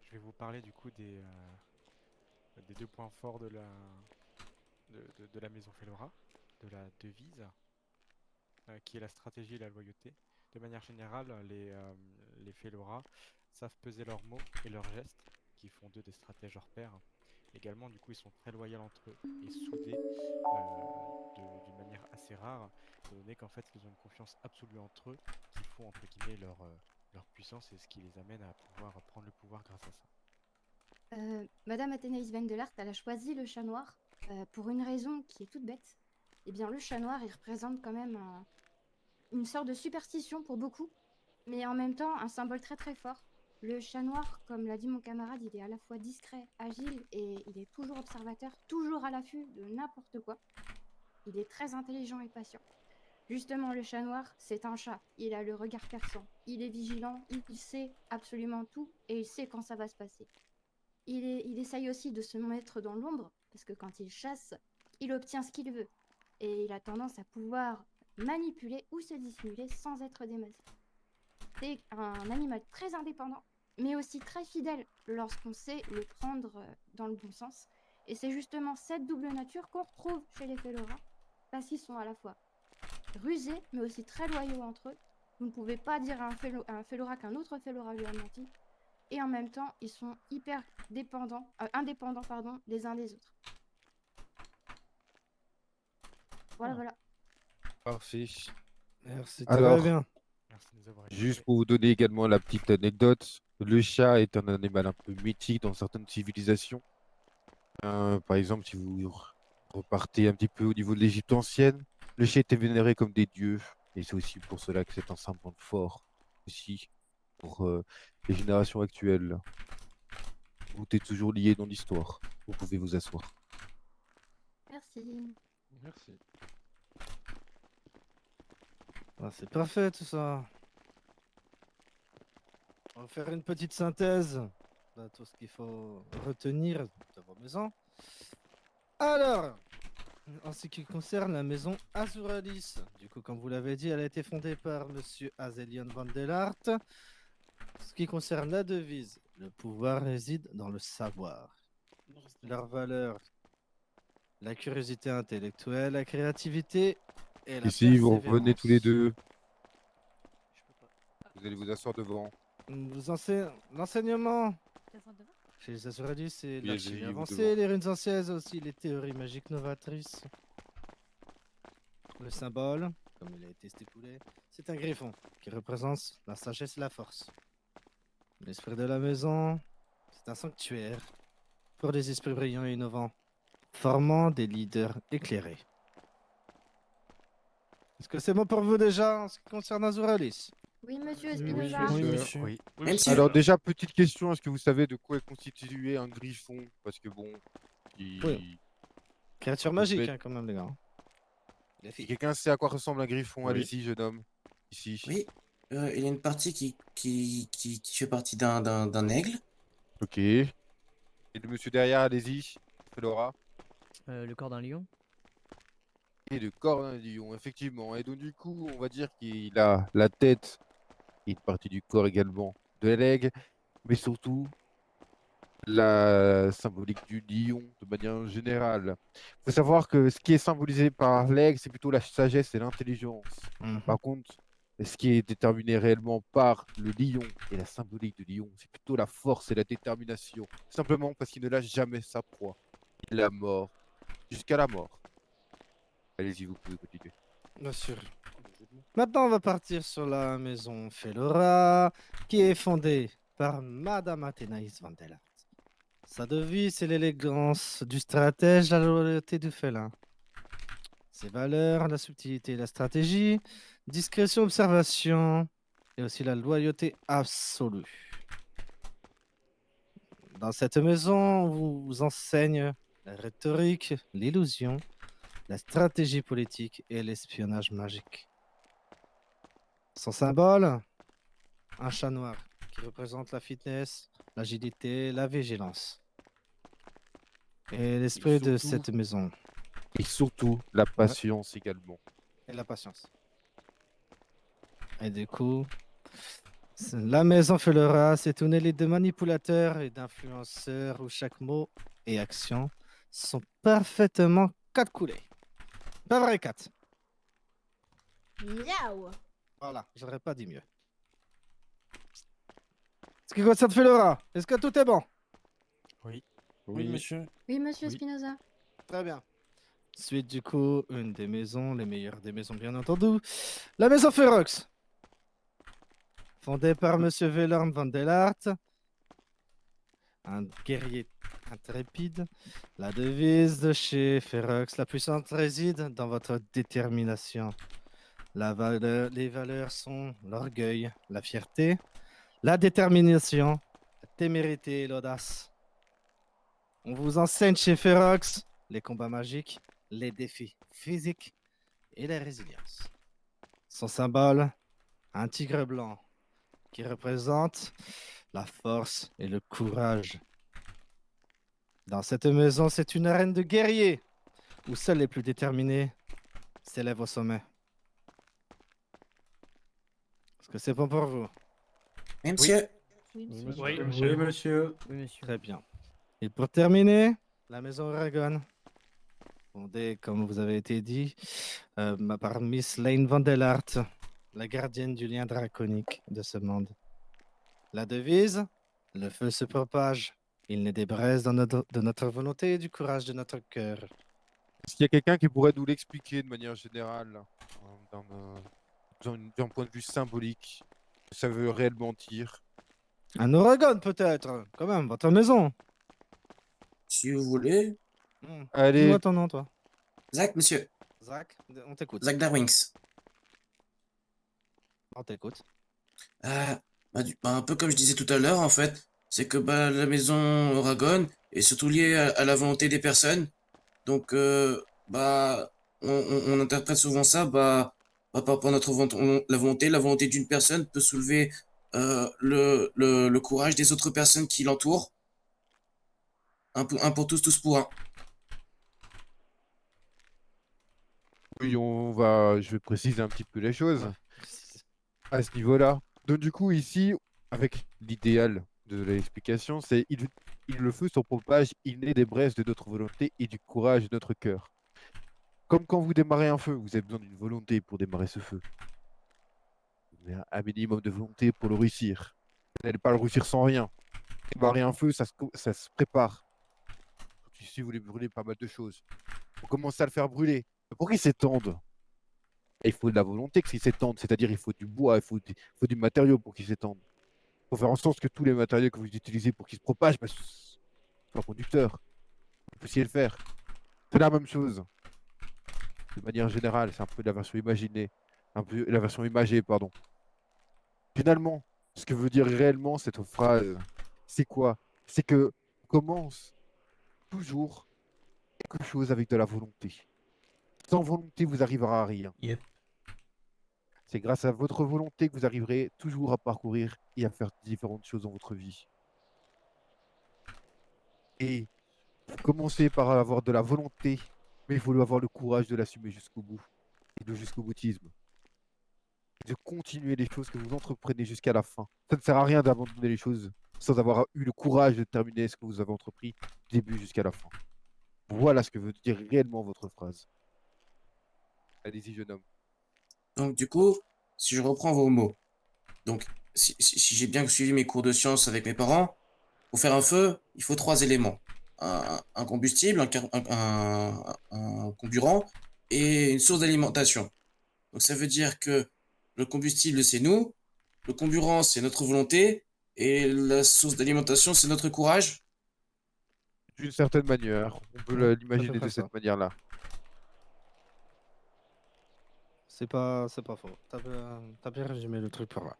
Je vais vous parler du coup des 2 points forts de la maison Felora, de la devise, qui est la stratégie et la loyauté. De manière générale, les Felora savent peser leurs mots et leurs gestes, qui font d'eux des stratèges hors pair. Également, du coup, ils sont très loyaux entre eux et soudés d'une manière assez rare, étant donné qu'en fait, ils ont une confiance absolue entre eux, qui font entre guillemets leur puissance et ce qui les amène à pouvoir prendre le pouvoir grâce à ça. Madame Athénaïs Vendelart, elle a choisi le chat noir pour une raison qui est toute bête. Eh bien, le chat noir, il représente quand même une sorte de superstition pour beaucoup, mais en même temps un symbole très très fort. Le chat noir, comme l'a dit mon camarade, il est à la fois discret, agile et il est toujours observateur, toujours à l'affût de n'importe quoi. Il est très intelligent et patient. Justement, le chat noir, c'est un chat. Il a le regard perçant, il est vigilant, il sait absolument tout et il sait quand ça va se passer. Il essaye aussi de se mettre dans l'ombre, parce que quand il chasse, il obtient ce qu'il veut. Et il a tendance à pouvoir manipuler ou se dissimuler sans être démasqué. C'est un animal très indépendant, mais aussi très fidèle lorsqu'on sait le prendre dans le bon sens. Et c'est justement cette double nature qu'on retrouve chez les Felora, parce qu'ils sont à la fois rusés, mais aussi très loyaux entre eux. Vous ne pouvez pas dire à un Felora qu'un autre Felora lui a menti. Et en même temps, ils sont hyper indépendants les uns des autres. Voilà, voilà. Parfait. Merci, Alors, très bien. Merci de nous avoir Juste éclairés. pour vous donner également la petite anecdote, le chat est un animal un peu mythique dans certaines civilisations. Par exemple, si vous repartez un petit peu au niveau de l'Égypte ancienne, le chat était vénéré comme des dieux. Et c'est aussi pour cela que c'est un symbole fort aussi pour les générations actuelles. Vous êtes toujours lié dans l'histoire. Vous pouvez vous asseoir. Merci. Merci. Ah, c'est parfait tout ça. On va faire une petite synthèse de tout ce qu'il faut retenir de vos maisons. Alors, en ce qui concerne la maison Azuralis, du coup, comme vous l'avez dit, elle a été fondée par Monsieur Azelion Van der Art. Ce qui concerne la devise, le pouvoir réside dans le savoir. Leur valeur, la curiosité intellectuelle, la créativité et la Ici, vous revenez tous les persévérance. deux. Vous allez vous asseoir devant. L'enseignement chez les Azuralis, c'est Oui, l'alchimie asseyez-vous avancée, devant. les runes anciennes, aussi les théories magiques novatrices. Le symbole, comme il a été stipulé, c'est un griffon qui représente la sagesse et la force. L'esprit de la maison, c'est un sanctuaire pour des esprits brillants et innovants, formant des leaders éclairés. Est-ce que c'est bon pour vous déjà en ce qui concerne Azuralis? Oui, monsieur Oui, Espinosa. monsieur. Oui. Alors déjà, petite question, est-ce que vous savez de quoi est constitué un griffon? Parce que bon, Oui. Créature Vous magique, faites- hein, quand même, les gars. Si quelqu'un sait à quoi ressemble un griffon, Oui. allez-y, jeune homme. Ici. Oui, il y a une partie qui fait partie d'un aigle. Ok. Et le monsieur derrière, allez-y. Laura. Le corps d'un lion. Et le corps d'un lion, effectivement. Et donc du coup, on va dire qu'il a la tête et une partie du corps également de l'aigle, mais surtout la symbolique du lion de manière générale. Il faut savoir que ce qui est symbolisé par l'aigle, c'est plutôt la sagesse et l'intelligence. Par contre, ce qui est déterminé réellement par le lion et la symbolique du lion, c'est plutôt la force et la détermination. Simplement parce qu'il ne lâche jamais sa proie. Il la mord jusqu'à la mort. Allez-y, vous pouvez continuer. Bien sûr. Maintenant, on va partir sur la maison Felora, qui est fondée par Madame Athénaïs Van der Art. Sa devise, c'est l'élégance du stratège, la loyauté du félin. Ses valeurs, la subtilité et la stratégie, discrétion, observation, et aussi la loyauté absolue. Dans cette maison, on vous enseigne la rhétorique, l'illusion, la stratégie politique et l'espionnage magique. Son symbole, un chat noir qui représente la fitness, l'agilité, la vigilance. Et l'esprit de surtout- cette maison. Et surtout, la patience également. Et la patience. Et du coup, la maison Felora, c'est une élite de manipulateurs et d'influenceurs où chaque mot et action sont parfaitement calculés. Pas vrai, Kat? Miaou. Voilà, j'aurais pas dit mieux. Ce qui concerne Felora, est-ce que tout est bon? Oui. Oui, Oui, monsieur Espinosa. Très bien. Suite, du coup, une des maisons, les meilleures des maisons, bien entendu. La maison Ferox. Fondée par Monsieur Velorn van der Art. Un guerrier intrépide. La devise de chez Ferox, la puissance réside dans votre détermination. Les valeurs sont l'orgueil, la fierté, la détermination, la témérité et l'audace. On vous enseigne chez Ferox les combats magiques, les défis physiques et la résilience. Son symbole, un tigre blanc qui représente la force et le courage. Dans cette maison, c'est une arène de guerriers où seuls les plus déterminés s'élèvent au sommet. Est-ce que c'est bon pour vous? Oui, monsieur. Oui, monsieur. Très bien. Et pour terminer, la maison Aragon, fondée, comme vous avez été dit, par Miss Lane Van der Art, la gardienne du lien draconique de ce monde. La devise, le feu se propage, il naît des braises de notre volonté et du courage de notre cœur. Est-ce qu'il y a quelqu'un qui pourrait nous l'expliquer de manière générale, dans un d'un point de vue symbolique, ça veut réellement dire. Un Oregon, peut-être. Quand même, votre maison. Si vous voulez. Allez. Dis-moi ton nom, toi. Zach, monsieur. Zach, on t'écoute. Zach Darwinks. On t'écoute. Un peu comme je disais tout à l'heure, en fait, c'est que la maison Oragon est surtout liée à la volonté des personnes. Donc, on interprète souvent ça par notre volonté. La volonté d'une personne peut soulever le courage des autres personnes qui l'entourent. Un pour tous, tous pour un. Oui, je vais préciser un petit peu les choses à ce niveau-là. Donc du coup, ici, avec l'idéal de l'explication, c'est le feu se propage, il naît des braises de notre volonté et du courage de notre cœur. Comme quand vous démarrez un feu, vous avez besoin d'une volonté pour démarrer ce feu. Vous avez un minimum de volonté pour le réussir. Vous n'allez pas le réussir sans rien. Démarrer un feu, ça se prépare. Ici, vous voulez brûler pas mal de choses. Vous commencez à le faire brûler. Pour qu'il s'étende, il faut de la volonté qu'il s'étende, c'est-à-dire il faut du bois, il faut du matériau pour qu'il s'étende. Il faut faire en sorte que tous les matériaux que vous utilisez pour qu'ils se propagent soient conducteurs. Vous puissiez le faire. C'est la même chose. De manière générale, c'est un peu la version imaginée, un peu la version imagée, pardon. Finalement, ce que veut dire réellement cette phrase, c'est quoi? C'est que commence toujours quelque chose avec de la volonté. Sans volonté, vous n'arriverez à rien. Yep. C'est grâce à votre volonté que vous arriverez toujours à parcourir et à faire différentes choses dans votre vie. Et commencez par avoir de la volonté, mais il faut avoir le courage de l'assumer jusqu'au bout. Et de jusqu'au boutisme. De continuer les choses que vous entreprenez jusqu'à la fin. Ça ne sert à rien d'abandonner les choses sans avoir eu le courage de terminer ce que vous avez entrepris du début jusqu'à la fin. Voilà ce que veut dire réellement votre phrase. Allez-y, jeune homme. Donc, du coup, si je reprends vos mots, donc, si j'ai bien suivi mes cours de sciences avec mes parents, pour faire un feu, il faut 3 éléments. Un combustible, un comburant et une source d'alimentation. Donc, ça veut dire que le combustible, c'est nous, le comburant, c'est notre volonté, et la source d'alimentation, c'est notre courage. D'une certaine manière, on peut l'imaginer de cette manière-là. C'est pas faux. T'as bien résumé le truc pour moi.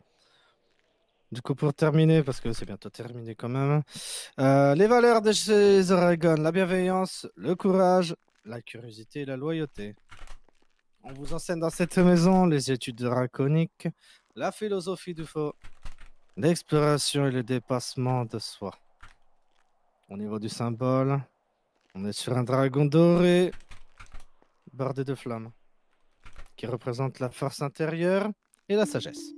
Du coup, pour terminer, parce que c'est bientôt terminé quand même, les valeurs de chez Oregon, la bienveillance, le courage, la curiosité et la loyauté. On vous enseigne dans cette maison les études draconiques, la philosophie du faux, l'exploration et le dépassement de soi. Au niveau du symbole, on est sur un dragon doré, bordé de flammes, qui représente la force intérieure et la sagesse.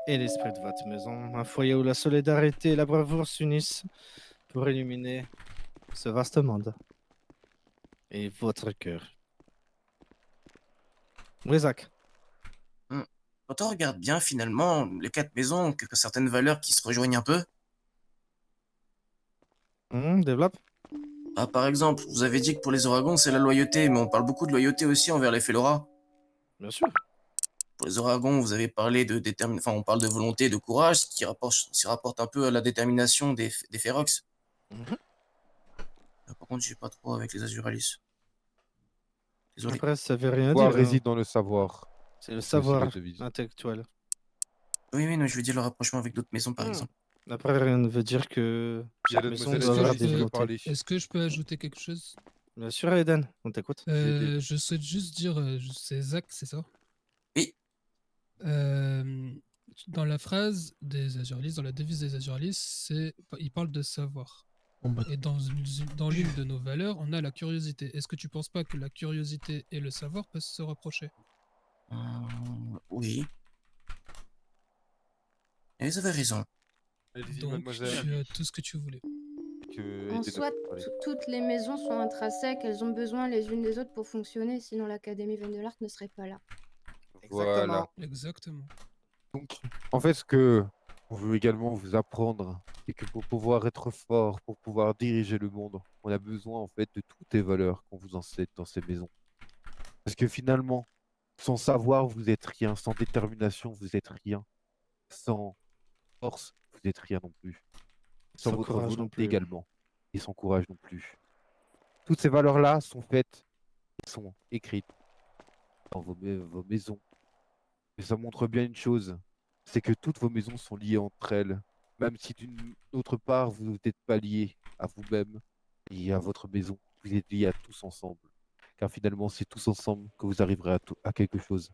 Et l'esprit de votre maison, un foyer où la solidarité et la bravoure s'unissent pour illuminer ce vaste monde. Et votre cœur. Oui, Zach. Quand on regarde bien, finalement, les 4 maisons ont certaines valeurs qui se rejoignent un peu. Développe. Par exemple, vous avez dit que pour les Oragons, c'est la loyauté, mais on parle beaucoup de loyauté aussi envers les Fellora. Bien sûr. Pour les Oragons, vous avez parlé de on parle de volonté et de courage, ce qui rapporte un peu à la détermination des Ferox. Par contre, je suis pas trop avec les Azuralis. Désolé. Après, ça veut rien Pouvoir dire. réside dans le savoir. C'est le aussi savoir la devise. intellectuel. Oui, non, je veux dire le rapprochement avec d'autres maisons, par exemple. Après, rien ne veut dire que chaque maison doit avoir des volontés. Est-ce que je peux ajouter quelque chose? Bien sûr, Eden, on t'écoute. Je souhaite juste dire, c'est Zach, c'est ça? Oui. Dans la phrase des Azuralis, dans la devise des Azuralis, il parle de savoir. Et dans l'une de nos valeurs, on a la curiosité. Est-ce que tu penses pas que la curiosité et le savoir peuvent se rapprocher? Oui. Et vous avez raison. Donc, tu as tout ce que tu voulais. En soi, toutes les maisons sont intrinsèques, elles ont besoin les unes des autres pour fonctionner, sinon l'Académie Vendelart ne serait pas là. Voilà. Exactement. Donc, en fait, ce que on veut également vous apprendre, c'est que pour pouvoir être fort, pour pouvoir diriger le monde, on a besoin en fait de toutes les valeurs qu'on vous enseigne dans ces maisons. Parce que finalement, Sans savoir, vous êtes rien. Sans détermination, vous êtes rien. Sans force, vous êtes rien non plus. Sans Sans votre courage non volonté plus. également. Et sans courage non plus. Toutes ces valeurs-là sont faites et sont écrites dans vos maisons. Et ça montre bien une chose, c'est que toutes vos maisons sont liées entre elles. Même si d'une autre part, vous n'êtes pas liés à vous-même et à votre maison, vous êtes liés à tous ensemble. Car finalement, c'est tous ensemble que vous arriverez à quelque chose.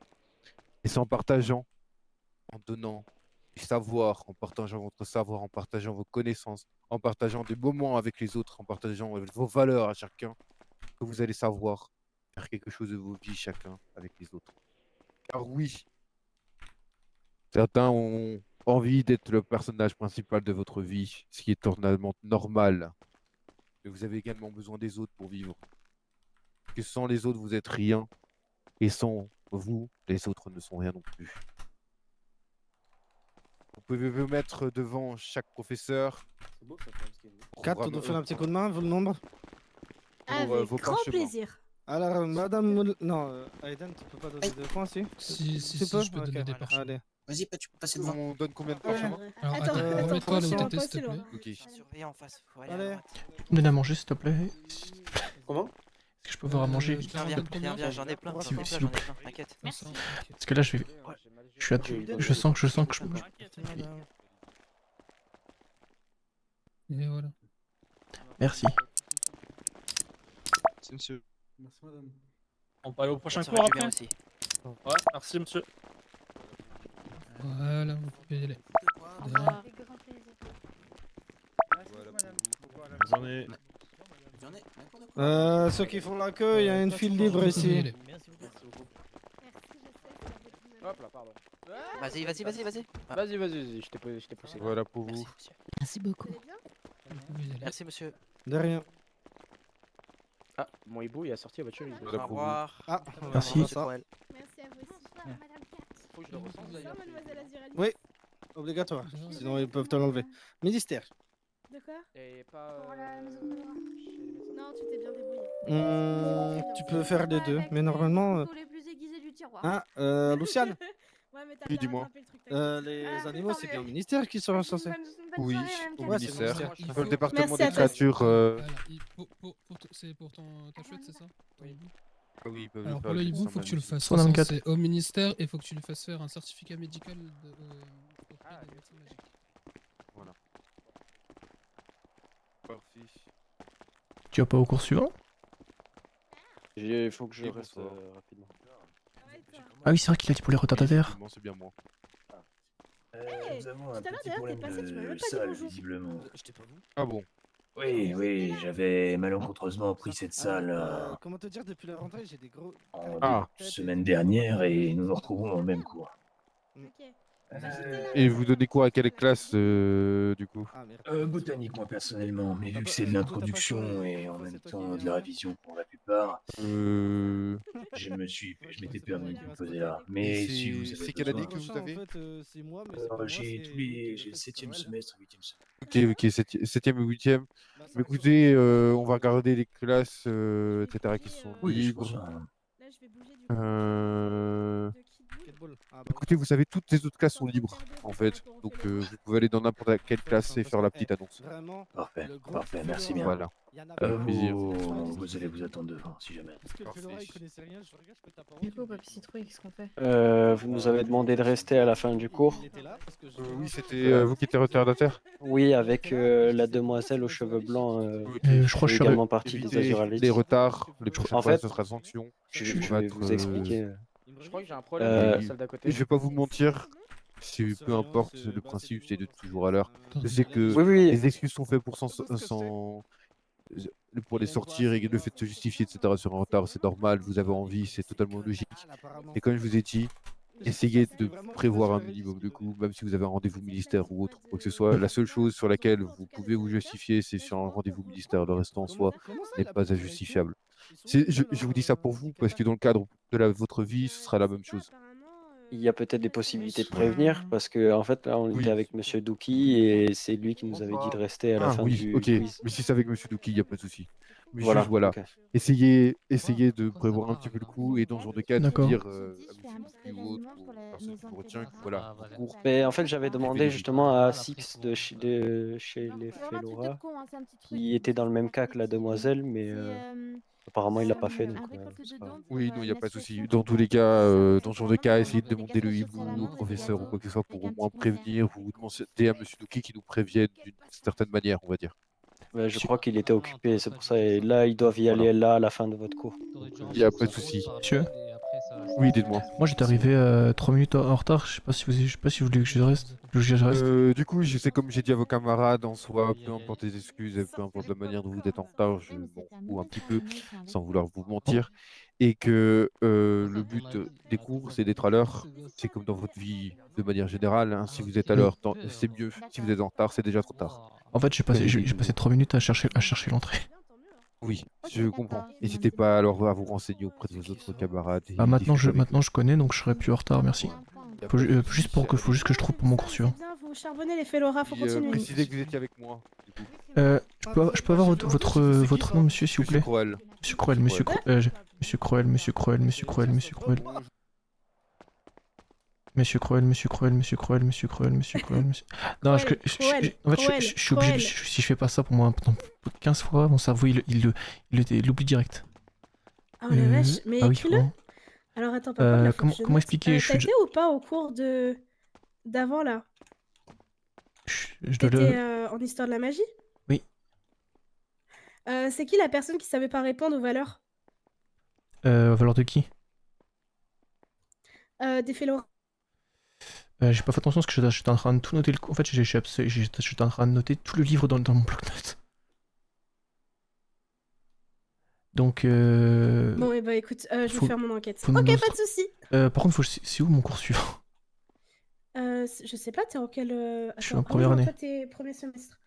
Et c'est en partageant, en donnant du savoir, en partageant votre savoir, en partageant vos connaissances, en partageant des moments avec les autres, en partageant vos valeurs à chacun, que vous allez savoir faire quelque chose de vos vies chacun avec les autres. Car oui, certains ont envie d'être le personnage principal de votre vie, ce qui est totalement normal. Mais vous avez également besoin des autres pour vivre. Que sans les autres, vous êtes rien. Et sans vous, les autres ne sont rien non plus. Vous pouvez vous mettre devant chaque professeur. C'est beau ça, quand même, ce qu'il y a. 4, on doit faire un petit coup de main, vous le nombre Avec vos grand parchemins. plaisir. Alors, madame. Non, Aiden, tu peux pas donner 2 points, si Si, Tu peux je peux donner des parchemins. Allez. Vas-y, tu peux passer devant. On donne combien de parchemins? Alors, Attends, remets-toi là où attention, t'étais, pas s'il te aussi loin. plaît. Ok. Surveillez en face, faut aller à Allez. droite. Donne à manger, s'il te plaît. Comment? Est-ce que je peux avoir à manger vite? Viens, j'en ai plein, S'il j'en ai vous plein, plaît. t'inquiète. Merci. Parce que là, je sens que je. Et voilà. Merci. Merci, monsieur. Merci, madame. On peut aller au prochain Ça cours aurait été bien après? aussi. Ouais, merci, monsieur. Voilà, vous pouvez y aller. Au revoir. Bonne journée. Ceux qui font la queue, il y a une file libre ici. Hop là, pardon. Vas-y. Vas-y, je t'ai poussé. Voilà pour vous. Merci beaucoup. Merci monsieur. De rien. Ah, mon hibou il a sorti la voiture. Au revoir. Ah, Merci. Merci à vous aussi. Faut que je le ressente d'ailleurs. Oui, obligatoire. Sinon, ils peuvent te l'enlever. Ministère. De quoi Et pas. Pour la maison de Laura. Non, tu t'es bien débrouillé. Tu peux faire les deux, mais normalement. Tous les plus aiguisés du tiroir. Ah, Luciane. Ouais, mais t'as Oui, bien dis-moi. rattrapé le truc, t'inquiète. Les Ah, animaux, putain, c'est mais- bien au ministère qui sont censés. Oui, soirée, au Madame Ouais, ministère. c'est Il Dans faut- le département Merci des à toi. créatures. Voilà, c'est pour ta chouette, c'est ça? Ton hibou. Oui, ils peuvent Alors faire pour le le hibou, dessin faut que tu le même. fasses 124. recenser au ministère et faut que tu lui fasses faire un certificat médical auprès des médecins magiques. Voilà. Parfait. Tu vas pas au cours suivant? Il faut que je Et reste bonsoir. rapidement. Ah oui, c'est vrai qu'il a dit pour les retardataires. Effectivement, c'est bien moi. Hey, Nous avons tout un à l'heure, petit d'ailleurs, problème t'es passé, tu m'as même de pas dit salle, bonjour. visiblement. Ah bon? Oui, j'avais malencontreusement pris cette salle Comment te dire, depuis la rentrée, j'ai des gros. en Ah. début de semaine dernière et nous nous retrouvons dans le même cours. Ok. Et vous donnez quoi à quelle classe, du coup? Botanique, moi personnellement, mais vu que c'est de l'introduction et en même temps de la révision pour la plupart, je m'étais permis de me poser là. Mais si vous avez c'est quelle année besoin- que vous avez? C'est moi, mais c'est pas moi, j'ai c'est- j'ai le 7e semestre, 8e semestre. Ok, 7e et 8e. Mais écoutez, on va regarder les classes, etc. qui sont Oui, je libres. pense, hein. Là, je vais bouger du coup. Écoutez, vous savez, toutes les autres classes sont libres, en fait. Donc, vous pouvez aller dans n'importe quelle classe et faire la petite annonce. Parfait, parfait, merci bien. Voilà. plaisir. Vous allez vous attendre devant, si jamais. Du coup, Papy Citrouille, qu'est-ce qu'on fait? Vous nous avez demandé de rester à la fin du cours. Oui, c'était vous qui étiez retardataire. Oui, avec la demoiselle aux cheveux blancs. je crois que je fait serais- également partie des Éviter Azuralis. les retards, les prochaines En fois, fait, ce sera sanction. je On vais va être, vous expliquer. Je crois que j'ai un problème avec la salle d'à côté. Je vais pas vous mentir, peu importe, le principe c'est d'être toujours à l'heure. Je sais que Oui, oui. les excuses sont faites pour pour les sortir et le fait de se justifier, etc. sur un retard, c'est normal, vous avez envie, c'est totalement logique. Et comme je vous ai dit, essayez de prévoir un minimum de coups, même si vous avez un rendez-vous ministère ou autre, quoi que ce soit. La seule chose sur laquelle vous pouvez vous justifier, c'est sur un rendez-vous ministère. Le restant en soi n'est pas injustifiable. Je vous dis ça pour vous, parce que dans le cadre de votre vie, ce sera la même chose. Il y a peut-être des possibilités de prévenir, parce que en fait, là, on était avec Monsieur Douki et c'est lui qui nous avait dit de rester à la Ah fin oui, du ok. quiz. Mais si c'est avec Monsieur Douki, il n'y a pas de souci. Mais Voilà, juste, voilà. ok. Essayez de prévoir un petit peu le coup et dans ce genre de cas, de D'accord. dire à monsieur ou autre, ou personne qui vous retient, que voilà, en cours. Mais en fait, j'avais demandé des justement à Six de chez les C'est vraiment un truc de Fellora, con, hein, c'est un petit truc, qui c'est était des dans le choses même qu'on cas fait que la ici. demoiselle, mais apparemment il l'a pas fait, donc un récolte c'est de pas dons grave. pour Oui, non, il n'y a une pas de souci. association Dans tous les cas, dans ce genre de cas, essayez de des demander le casseroles hibou saucisses à au l'amande et des professeur ou gâteaux quoi que ce soit pour avec au un moins petit concert. prévenir ou demander à monsieur Doki qui nous prévienne d'une certaine manière, on va dire. Ouais, je crois qu'il était occupé, c'est pour ça. Et là, ils doivent y aller là à la fin de votre cours. Donc, Il n'y a c'est pas pour de ça. souci. Monsieur Oui, dites-moi. Moi j'étais arrivé 3 minutes en retard, je sais pas si vous voulez que je reste. Je reste. Du coup, je sais, comme j'ai dit à vos camarades, en soi, peu importe les excuses et peu importe la manière dont vous êtes en retard, je m'en fous un petit peu, sans vouloir vous mentir, et que le but des cours, c'est d'être à l'heure. C'est comme dans votre vie de manière générale, hein. Si vous êtes à Oui. l'heure, c'est mieux. Si vous êtes en retard, c'est déjà trop tard. En fait, j'ai passé 3 minutes à chercher l'entrée. Oui, je comprends. N'hésitez pas alors à vous renseigner auprès de vos autres camarades et Ah, maintenant discuter avec eux. je connais, donc je serai plus en retard, merci. Faut, faut juste que je trouve pour mon cours suivant. C'est bien, vous charbonnez les Fellora, faut Puis, continuer. précisez que vous étiez avec moi. Du coup. Je peux avoir votre nom, monsieur, s'il vous plaît? Monsieur Croel. Monsieur Croel, monsieur Croel, monsieur Croel, monsieur Croel, monsieur Croel, monsieur Croel. Monsieur Croel, monsieur Croel, monsieur Croel, monsieur Croel, monsieur Croel, monsieur... Non, en fait, je suis obligé, si je fais pas ça pour moi, 15 fois, mon cerveau, il l'oublie direct. Ah la vache, mais ah oui, écris-le. vraiment. Alors attends, par contre, là, faut que je comment note. expliquer, T'as été ou pas au cours d'avant là? Je dois T'étais en histoire de la magie? Oui. C'est qui la personne qui savait pas répondre aux valeurs? Valeur de qui? Des Fellora. J'ai pas fait attention parce que j'étais en train de tout noter. En fait, j'étais en train de noter tout le livre dans mon bloc-notes. Donc. Bon, et bah écoute, je vais faire mon enquête. Ok, pas de soucis. Par contre, c'est où mon cours suivant? Je sais pas, t'es en quelle. Je suis Attends, en première non, année. toi, t'es premier semestre.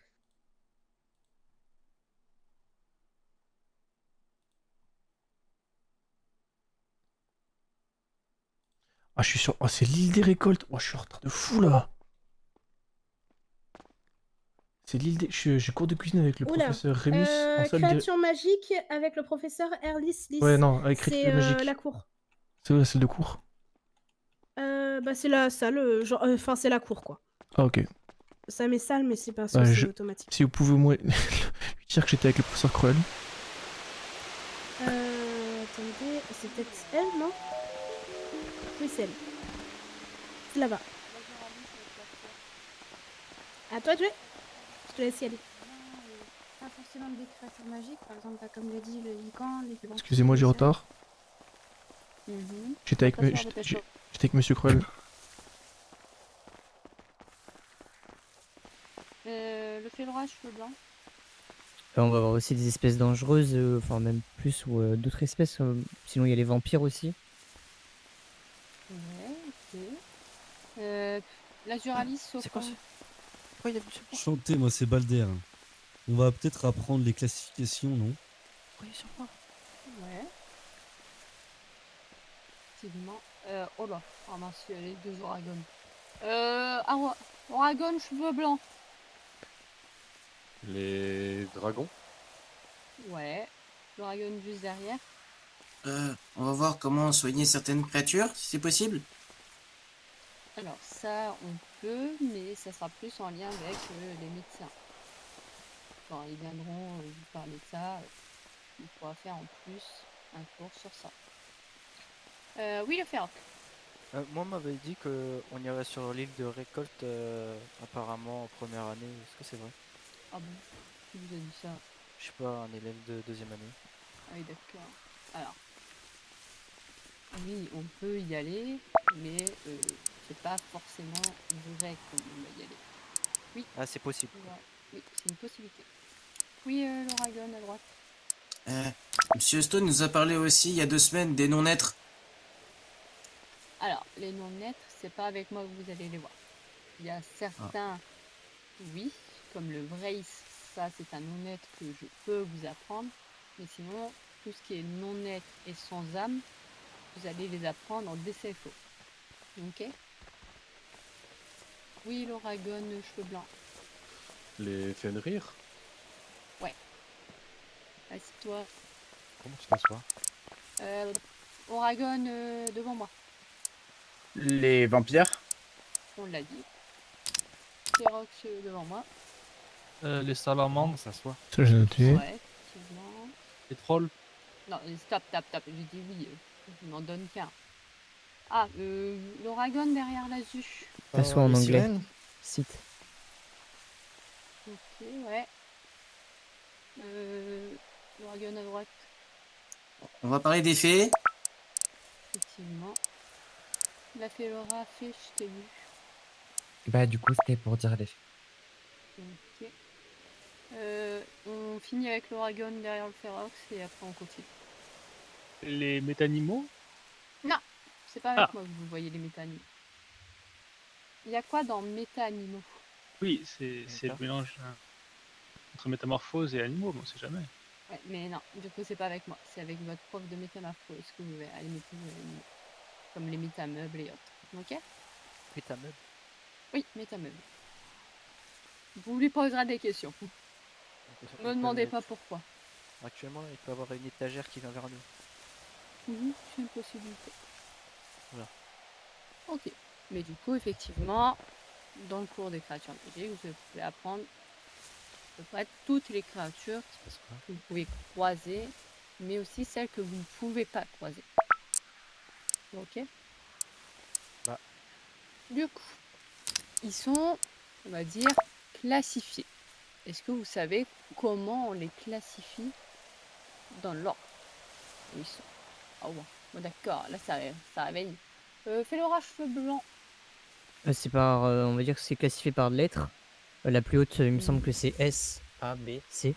Ah, je suis sur. Oh, c'est l'île des récoltes. Oh, je suis en retard de fou là. C'est l'île des. J'ai cours de cuisine avec le Oula. professeur Rémus en salle de. Créature magique avec le professeur Erlis Lys. Ouais, non, avec C'est créature magique. la cour. C'est où la salle de cours? Bah, c'est la salle, genre. Enfin, c'est la cour quoi. Ah, ok. Ça met salle, mais c'est pas Bah, censé automatique. Si vous pouvez au moins lui dire que j'étais avec le professeur Cruel. Attendez, c'est peut-être elle, non? Oui, c'est elle. C'est là-bas. À toi de jouer. Je te laisse y aller. Pas forcément des créatures magiques, par exemple, bah, comme l'a dit le Lican, les blancs. Excusez-moi du retard. J'étais avec, J'étais avec monsieur Cruel. Le Fellora, cheveux blancs. On va avoir aussi des espèces dangereuses, enfin même plus, ou d'autres espèces. Sinon, il y a les vampires aussi. Ouais, ok. L'Azuralis, sauf C'est quoi ça? Pourquoi il y a monsieur Poir? Chantez, moi c'est Balder. On va peut-être apprendre les classifications, non? Pourquoi il est sur moi? Ouais. Effectivement. Oh là. Ah mince, il y a les deux Oragon. Oragon, cheveux blancs. Les dragons? Ouais. L'Oragon juste derrière. On va voir comment soigner certaines créatures, si c'est possible. Alors ça, on peut, mais ça sera plus en lien avec les médecins. Quand ils viendront vous parler de ça, on pourra faire en plus un cours sur ça. Oui, le Ferroc. Moi, on m'avait dit qu'on irait sur l'île de récolte apparemment en première année. Est-ce que c'est vrai? Ah bon? Qui vous a dit ça? Je sais pas, un élève de deuxième année. Ah oui, d'accord. Alors, oui, on peut y aller, mais c'est pas forcément vrai qu'on va y aller. Oui. Ah, c'est possible. Ouais. Oui, c'est une possibilité. Oui, l'Oragon à droite. Monsieur Stone nous a parlé aussi il y a 2 semaines des non-êtres. Alors, les non-êtres, c'est pas avec moi que vous allez les voir. Il y a certains, oui, comme le Vrace, ça c'est un non-être que je peux vous apprendre, mais sinon, tout ce qui est non-être et sans âme, vous allez les apprendre en DCFO. Ok? Oui, l'Oragon, cheveux blancs. Les Fenrir? Ouais. Assis-toi. Comment tu t'assois? Oragon devant moi. Les vampires. On l'a dit. Ferox devant moi. Les salamandres. S'assoit. Ça, j'ai noté. Ouais, effectivement. Les trolls. Non, stop. J'ai dit oui. Je n'en donne qu'un. Ah, l'Oragon derrière l'Azu. Ça soit en les anglais. sirènes Site. Ok, ouais. L'Oragon à droite, On va parler des fées. effectivement. La Félora fait, je t'ai vu. Bah, du coup, c'était pour dire les faits. Ok. On finit avec l'Oragon derrière le Ferox et après on continue. Les métanimaux. Non, c'est pas avec Ah. moi que vous voyez les méta-animaux. Il y a quoi dans méta-animaux? Oui, c'est le mélange entre métamorphose et animaux, mais on sait jamais. Ouais, mais non, du coup c'est pas avec moi, c'est avec votre prof de métamorphose que vous verrez les méta-animaux. Comme les métameubles et autres. Ok? Métameuble. Oui, métameubles. Vous lui poserez des questions. Me demandez pas pourquoi. Actuellement, il peut y avoir une étagère qui vient vers nous. C'est une possibilité. Voilà. Ok. Mais du coup, effectivement, dans le cours des créatures magiques, vous pouvez apprendre à peu près toutes les créatures que vous pouvez croiser, mais aussi celles que vous ne pouvez pas croiser. Ok? Bah. Du coup, ils sont, on va dire, classifiés. Est-ce que vous savez comment on les classifie dans l'ordre où ils sont? Ah ouais, bon, d'accord, là ça réveille. Félora cheveux blancs. C'est par, on va dire que c'est classifié par lettres. La plus haute, il me semble que c'est S, A, B, C.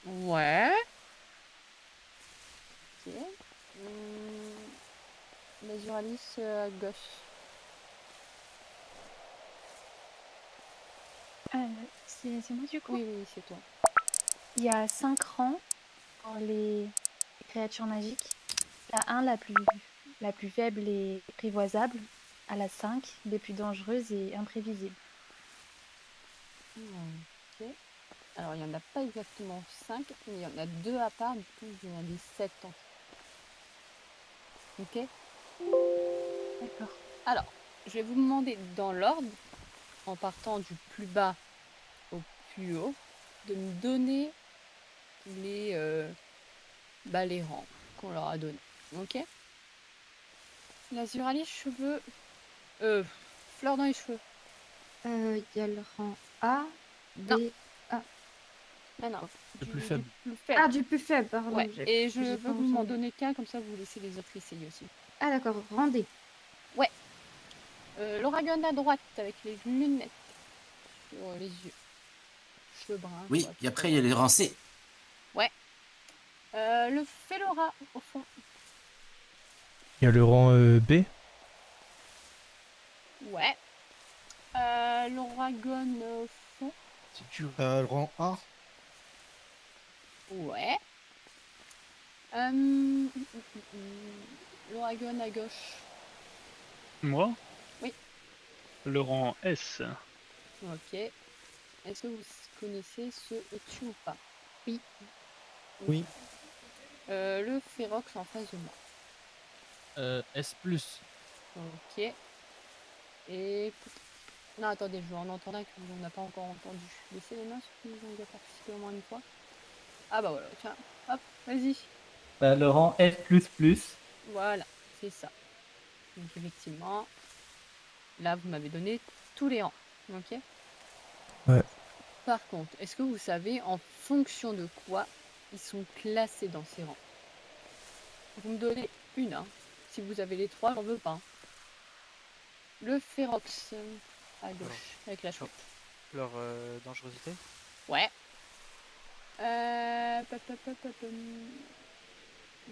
Ouais. Ok. Lazuralis à gauche. C'est moi du coup? Oui, oui, c'est toi. Il y a 5 rangs pour les créatures magiques. La 1, la plus faible et prévoisable. À la 5, les plus dangereuses et imprévisibles. Ok. Alors, il n'y en a pas exactement 5, mais il y en a 2 à part, du coup, il y en a des 7 en tout. Ok? D'accord. Alors, je vais vous demander dans l'ordre, en partant du plus bas au plus haut, de me donner les rangs qu'on leur a donnés. Ok? Lazuralis, cheveux. Fleur dans les cheveux. Il y a le rang A, B, A. Non. Le plus faible. Du plus faible. Ah, du plus faible, pardon. Ouais, et je j'ai veux pas que vous m'en entendu. donnez qu'un, comme ça vous laissez les autres essayer aussi. Ah, d'accord, rang D. Ouais. L'Oragon à droite avec les lunettes sur les yeux. Cheveux bruns. Oui, ouais, et après, il y a les rangs C. Ouais. Le Félora au fond. Il y a le rang B. Ouais. L'Oragon au fond. Le rang A. Ouais. L'Oragon à gauche. Moi? Oui. Le rang S. Ok. Est-ce que vous connaissez ce au-dessus ou pas? Oui. Oui. Le Ferox en face de moi. S+. Ok. Et... Non, attendez, je vais en entendre un que on n'a pas encore entendu. Laissez les mains ceux qui ont déjà participé au moins une fois. Ah bah voilà, tiens. Hop, vas-y. Bah, le rang S++. Voilà, c'est ça. Donc effectivement, là vous m'avez donné tous les rangs. Ok. Ouais. Par contre, est-ce que vous savez en fonction de quoi ils sont classés dans ces rangs? Vous me donnez une, hein. Si vous avez les trois, j'en veux pas. Le Ferox à gauche, avec la chouette. Leur dangerosité? Ouais.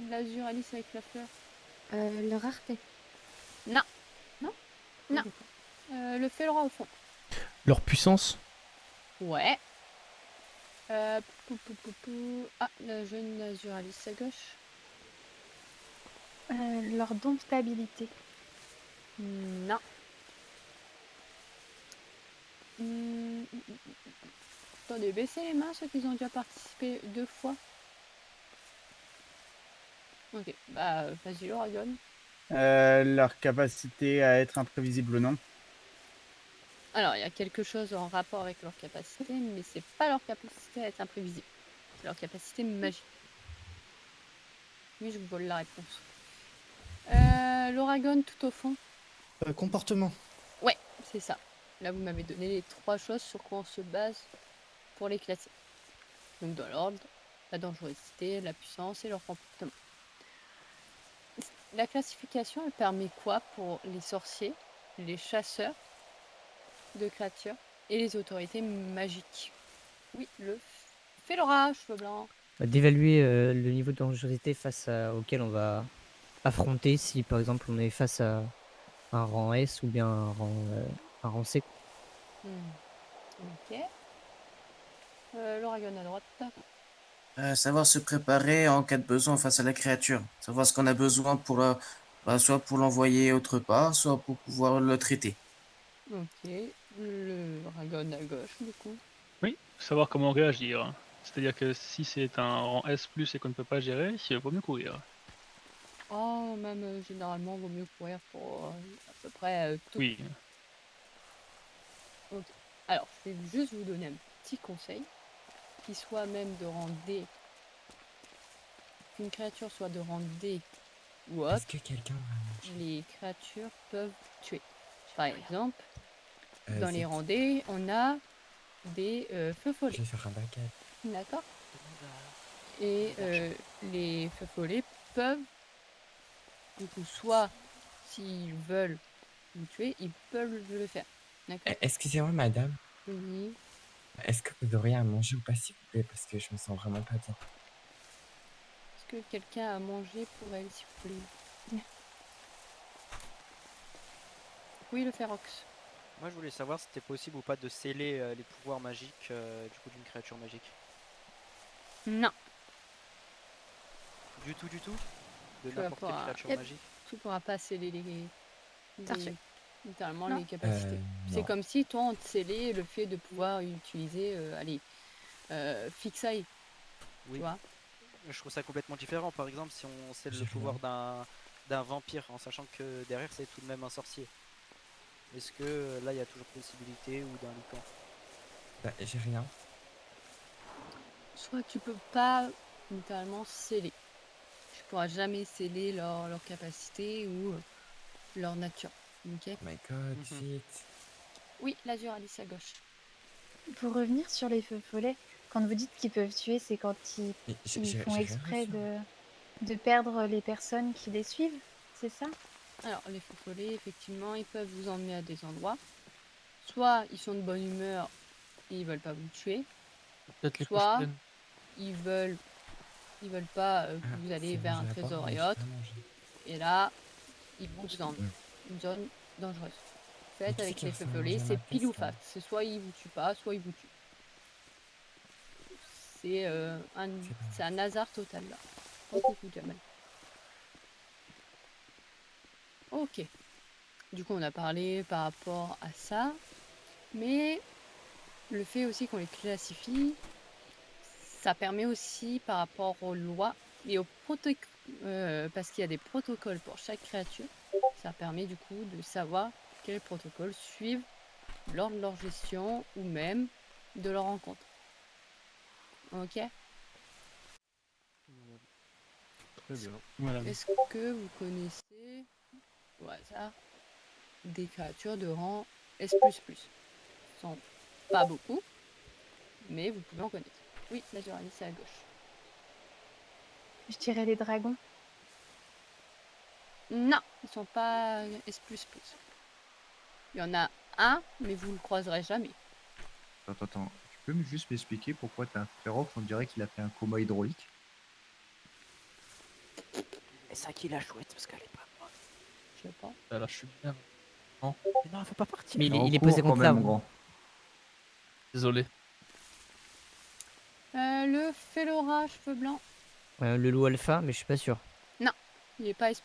L'Azuralis avec la fleur. Le rareté. Non. Non? Non. Le Félora au fond. Leur puissance. Ouais. Ah, la jeune Azuralis à gauche. Leur domptabilité. Non. Attendez, baissez les mains ceux qui ont déjà participé 2 fois. Ok, bah vas-y, l'Oragon. Leur capacité à être imprévisible ou non. Alors, il y a quelque chose en rapport avec leur capacité, mais c'est pas leur capacité à être imprévisible. C'est leur capacité magique. Oui, je vous vole la réponse. L'Oragon tout au fond. Comportement. Ouais, c'est ça. Là, vous m'avez donné les 3 choses sur quoi on se base pour les classer. Donc, dans l'ordre, la dangerosité, la puissance et leur comportement. La classification, elle permet quoi pour les sorciers, les chasseurs de créatures et les autorités magiques? Oui, le Félora, cheveux blancs. D'évaluer le niveau de dangerosité auquel on va affronter si par exemple on est face à un rang S ou bien un rang C. Ok. L'Oragon à droite. Savoir se préparer en cas de besoin face à la créature. Savoir ce qu'on a besoin pour soit pour l'envoyer autre part, soit pour pouvoir le traiter. Ok. L'Oragon à gauche, du coup. Oui, savoir comment réagir. C'est-à-dire que si c'est un rang S+, et qu'on ne peut pas gérer, il vaut mieux courir. Oh, même généralement, vaut mieux courir pour à peu près tout. Oui. Ok. Alors, je vais juste vous donner un petit conseil. Qu'il soit même de rang D, qu'une créature soit de rang D ou autre, Est-ce que quelqu'un va manger? les créatures peuvent tuer. Par exemple, dans les c'est- rangs D, on a des feux Je follets. vais faire un baguette. D'accord. Et les feux follets peuvent, du coup, soit s'ils veulent vous tuer, ils peuvent le faire. D'accord. Excusez-moi, madame. Oui. Est-ce que vous auriez à manger ou pas, s'il vous plaît? Parce que je me sens vraiment pas bien. Est-ce que quelqu'un a mangé pour elle, s'il vous plaît? Oui, le Ferox. Moi, je voulais savoir si c'était possible ou pas de sceller les pouvoirs magiques du coup d'une créature magique. Non. Du tout, du tout. De Tu n'importe quelle pourras- créature Yep. magique. Tu pourras pas sceller Sorcier. littéralement Non. les capacités. C'est non. comme si toi on te scellait le fait de pouvoir utiliser Fixeye. Oui. Tu vois. Je trouve ça complètement différent. Par exemple, si on scelle le J'ai pouvoir rien. d'un vampire, en sachant que derrière c'est tout de même un sorcier. Est-ce que là il y a toujours possibilité ou d'un lycan? Bah, j'ai rien. Soit tu peux pas littéralement sceller. Tu pourras jamais sceller leur capacité ou leur nature. Ok. Oh my god, vite. Oui, l'azur Alice à gauche. Pour revenir sur les feux follets, quand vous dites qu'ils peuvent tuer, c'est quand ils, Mais ils font j'ai rien exprès reçu. de perdre les personnes qui les suivent, c'est ça? Alors, les feux follets, effectivement, ils peuvent vous emmener à des endroits. Soit ils sont de bonne humeur et ils veulent pas vous tuer. Peut-être les Soit prochaines. ils veulent pas que vous allez vers un trésor et autres. Et là, ils vous emmènent une zone dangereuse. Faites avec les feux follets, c'est pile ou face. C'est soit ils vous tuent pas, soit ils vous tuent. C'est un hasard total là. Oh, coucou Jamal. Ok. Du coup, on a parlé par rapport à ça. Mais le fait aussi qu'on les classifie, ça permet aussi par rapport aux lois et aux protocoles, parce qu'il y a des protocoles pour chaque créature, ça permet du coup de savoir quels protocoles suivent lors de leur gestion ou même de leur rencontre. Ok. Très bien. Voilà. Est-ce que vous connaissez au hasard des créatures de rang S++? Sont pas beaucoup, mais vous pouvez en connaître. Oui, la Duralis, c'est à gauche. Je dirais les dragons. Non, ils sont pas S++. Il y en a un, mais vous le croiserez jamais. Attends. Tu peux juste m'expliquer pourquoi t'as un Ferox, on dirait qu'il a fait un coma hydraulique? Et ça qui la chouette parce qu'elle est pas morte. Je sais pas. Alors, je suis bien. Non. Mais non, elle fait pas partie. Mais il est posé contre là. Désolé. Le Félora, cheveux blancs. Le loup alpha, mais je suis pas sûr. Non, il est pas S++.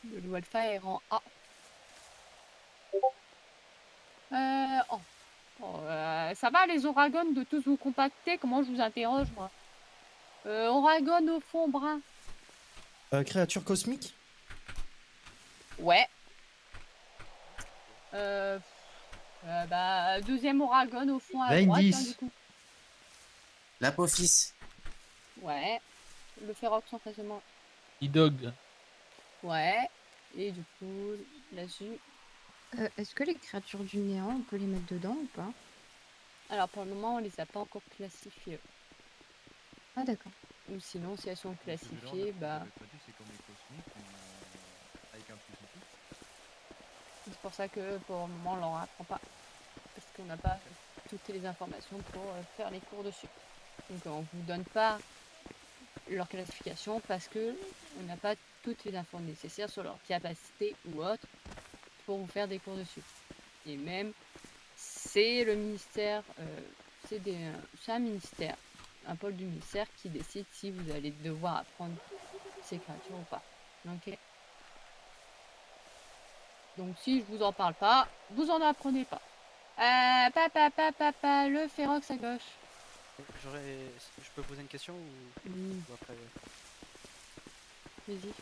Le loup alpha est rang A. Ça va les Oragons de tous vous compacter? Comment je vous interroge moi? Oragon au fond brun. Créature cosmique? Ouais. Deuxième Oragon au fond à droite, hein, du coup. L'Apophis. Ouais. Le Ferox en face de moi. E-Dog. Ouais. Et du coup, là-dessus. Est-ce que les créatures du néant, on peut les mettre dedans ou pas? Alors pour le moment, on les a pas encore classifiées. Ah d'accord. Ou sinon, si elles sont classifiées, bah. C'est comme les cosmiques, mais avec un plus en plus. C'est pour ça que pour le moment, on l'en apprend pas. Parce qu'on n'a pas toutes les informations pour faire les cours dessus. Donc on vous donne pas leur classification parce que on n'a pas toutes les infos nécessaires sur leur capacité ou autre pour vous faire des cours dessus. Et même, c'est le ministère, c'est un ministère, un pôle du ministère qui décide si vous allez devoir apprendre ces créatures ou pas. Ok. Donc si je vous en parle pas, vous en apprenez pas. Le Ferox à gauche. Je peux poser une question ou ou après Vas-y.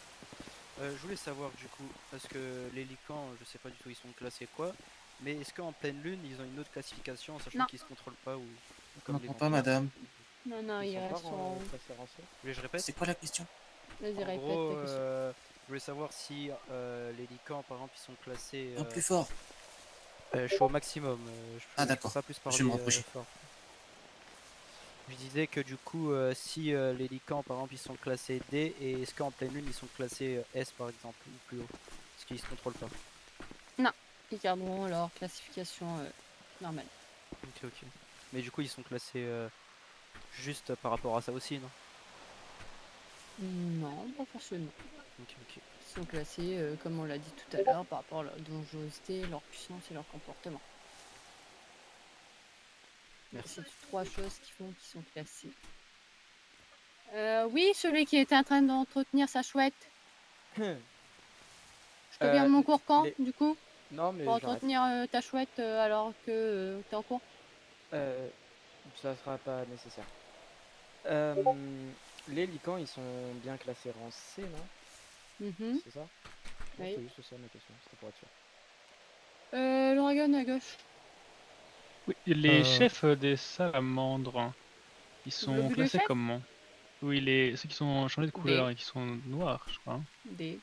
Je voulais savoir du coup, parce que les licans, je sais pas du tout ils sont classés quoi, mais est-ce qu'en pleine lune ils ont une autre classification, sachant Non. qu'ils se contrôlent pas ou On les n'entend pas, vampires? madame. Non, il reste en... Vous voulez que je répète? C'est quoi la question? Vas-y, En répète gros, ta question. je voulais savoir si les licans par exemple ils sont classés... Non, plus fort. Je suis au maximum, Ah, je peux d'accord. pas plus Je vais parler me rapprocher. fort. Je disais que du coup, si les licans par exemple ils sont classés D, et est-ce qu'en pleine lune ils sont classés S par exemple, ou plus haut? Parce qu'ils se contrôlent pas. Non, ils garderont leur classification normale. Ok. Mais du coup ils sont classés juste par rapport à ça aussi, non? Non, pas forcément. Ok. Ils sont classés, comme on l'a dit tout à l'heure, par rapport à leur dangerosité, leur puissance et leur comportement. Merci. C'est 3 choses qui font qu'ils sont classés. Oui, celui qui était en train d'entretenir sa chouette. Je te viens de mon cours quand, du coup? Non, mais Pour j'arrête. entretenir ta chouette alors que t'es en cours? Ça sera pas nécessaire. Les licans, ils sont bien classés rang C, non? C'est ça? Non, Oui. c'était juste ça ma question, c'était pour être sûr. L'Oregon à gauche. Oui, les chefs des salamandres, ils sont vu les classés chefs? comment? Oui, ceux qui sont changés de couleur et qui sont noirs, je crois. D.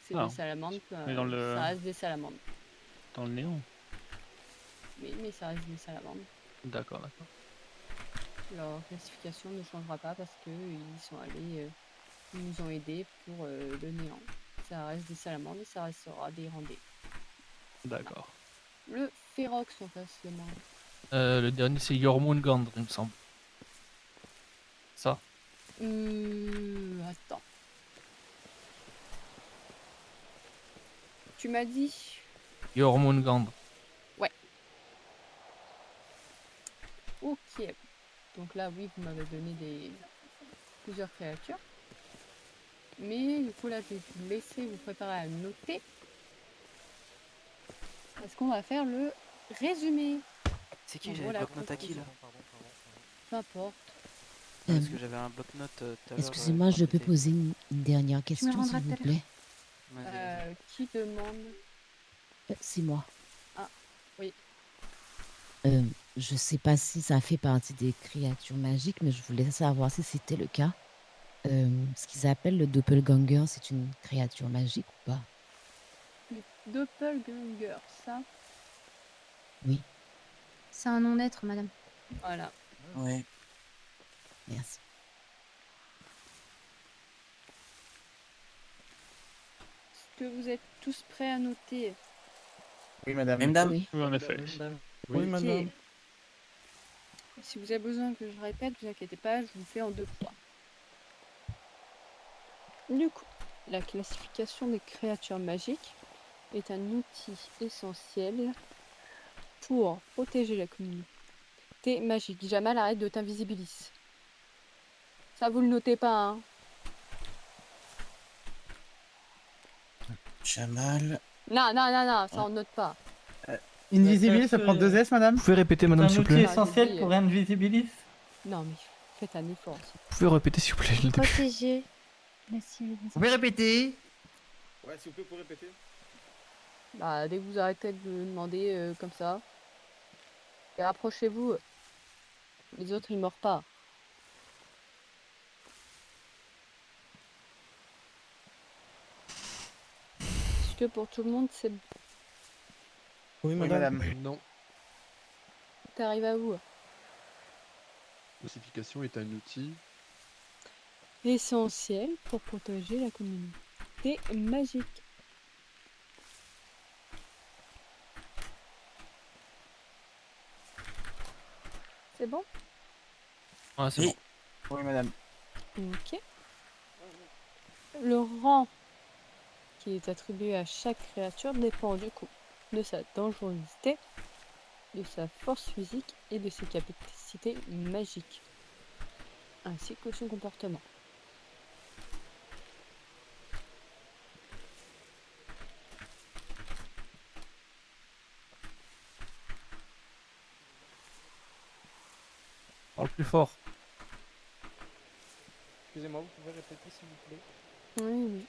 C'est Ah. des salamandres, Mais dans le... ça reste des salamandres. Dans le néon. Oui, mais ça reste des salamandres. D'accord. Leur classification ne changera pas parce que ils sont allés, ils nous ont aidés pour le néant. Ça reste des salamandres et ça restera des randés. D'accord. Le Ferox en face de moi. Le dernier, c'est Jormungandr, il me semble. Ça. Attends. Tu m'as dit? Jormungandr. Ouais. Ok. Donc là, oui, vous m'avez donné plusieurs créatures. Mais du coup, là, je vais vous laisser vous préparer à noter. Parce qu'on va faire le résumé. C'est qui? En J'avais gros, la bloc-notes à qui là? Peu importe. Parce que j'avais un bloc-notes tout à l'heure. Excusez-moi, je peux poser une dernière question, rendras s'il vous tout à l'heure. plaît? Qui demande? C'est moi. Ah, oui. Je sais pas si ça fait partie des créatures magiques, mais je voulais savoir si c'était le cas. Ce qu'ils appellent le doppelganger, c'est une créature magique ou pas? Le doppelganger, ça? Oui. C'est un non-être, madame. Voilà. Ouais. Merci. Est-ce que vous êtes tous prêts à noter? Oui, madame. Même dame? Oui, en effet. Oui, Ok. madame. Si vous avez besoin que je répète, vous inquiétez pas, je vous fais en 2 fois. Du coup, la classification des créatures magiques est un outil essentiel pour protéger la communauté magique. Jamal, arrête de t'invisibiliser. Ça, vous le notez pas, hein? Jamal. Non, ça on note pas. Invisibilis, ça prend 2 S, madame? Vous pouvez répéter, madame, s'il vous plaît? essentiel pour Invisibilis? Non, mais faites un effort aussi. Vous pouvez répéter s'il vous plaît le début. Protégé. Merci. Vous pouvez répéter? Ouais, s'il vous plaît, pour répéter. Bah, dès que vous arrêtez de me demander comme ça, et rapprochez-vous. Les autres, ils meurent pas. Est-ce que pour tout le monde, c'est... Oui, madame. Non. T'arrives à vous. L'ossification est un outil. Essentiel pour protéger la communauté magique. C'est bon? Ah, c'est bon. Oui, madame. Ok. Le rang qui est attribué à chaque créature dépend du coup de sa dangerosité, de sa force physique et de ses capacités magiques, ainsi que son comportement. Parle plus fort. Excusez-moi, vous pouvez répéter s'il vous plaît? Oui, oui.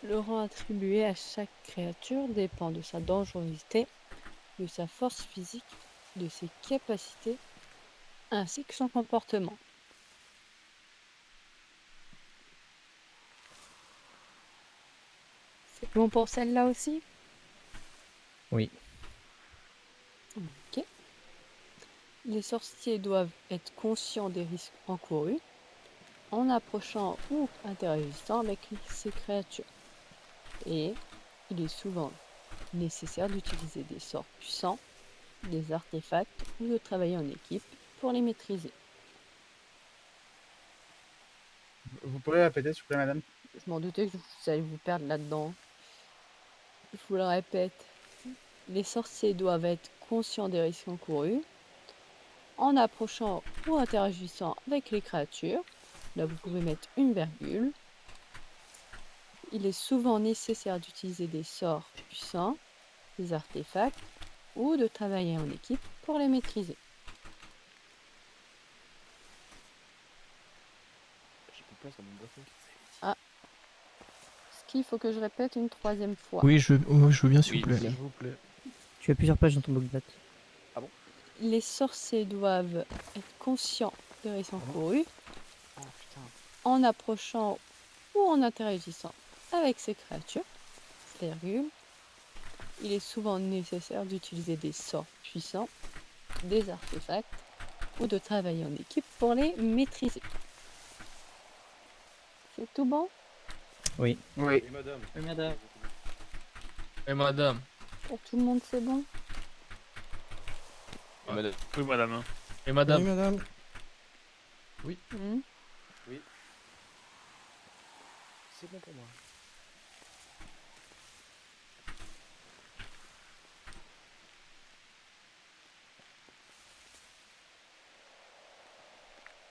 Le rang attribué à chaque créature dépend de sa dangerosité, de sa force physique, de ses capacités, ainsi que son comportement. C'est bon pour celle-là aussi? Oui. Ok. Les sorciers doivent être conscients des risques encourus en approchant ou interagissant avec ces créatures. Et il est souvent nécessaire d'utiliser des sorts puissants, des artefacts ou de travailler en équipe pour les maîtriser. Vous pourrez répéter, s'il vous plaît, madame? Je m'en doutais que vous allez vous perdre là-dedans. Je vous le répète, les sorciers doivent être conscients des risques encourus en approchant ou interagissant avec les créatures. Là, vous pouvez mettre une virgule. Il est souvent nécessaire d'utiliser des sorts puissants, des artefacts ou de travailler en équipe pour les maîtriser. Ah. Est-ce qu'il faut que je répète une troisième fois? Oui, je veux bien s'il vous plaît. S'il vous plaît. Tu as plusieurs pages dans ton bloc de notes. Ah bon? Les sorciers doivent être conscients des risques encourus en approchant ou en interagissant avec ces créatures. Virgule. Il est souvent nécessaire d'utiliser des sorts puissants, des artefacts ou de travailler en équipe pour les maîtriser. C'est tout bon? Oui. Oui. madame. Oui, madame. Et madame. Pour tout le monde, c'est bon? Madame. Oui, madame. Et madame. Oui, madame. Oui. Oui. C'est bon pour moi.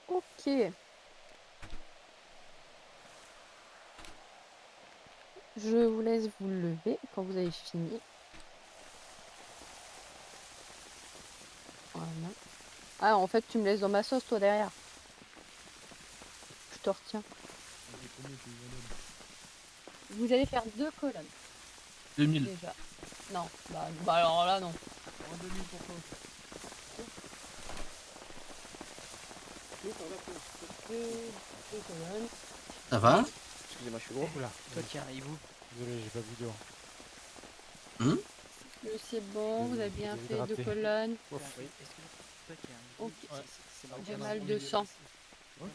Ok. Je vous laisse vous lever quand vous avez fini. Voilà. Ah, en fait, tu me laisses dans ma sauce, toi, derrière. Je te retiens. Vous allez faire 2 colonnes. 2000. Déjà. Non, bah alors là, non. 2000 pour toi. Deux colonnes. Ça va? Excusez-moi, je suis gros. Oula, toi tiens, il vous. Désolé, j'ai pas vu dehors. C'est bon, vous avez bien fait 2 colonnes. Oui, est-ce que toi tiens, Ok. c'est marrant. J'ai mal de sang. Ok.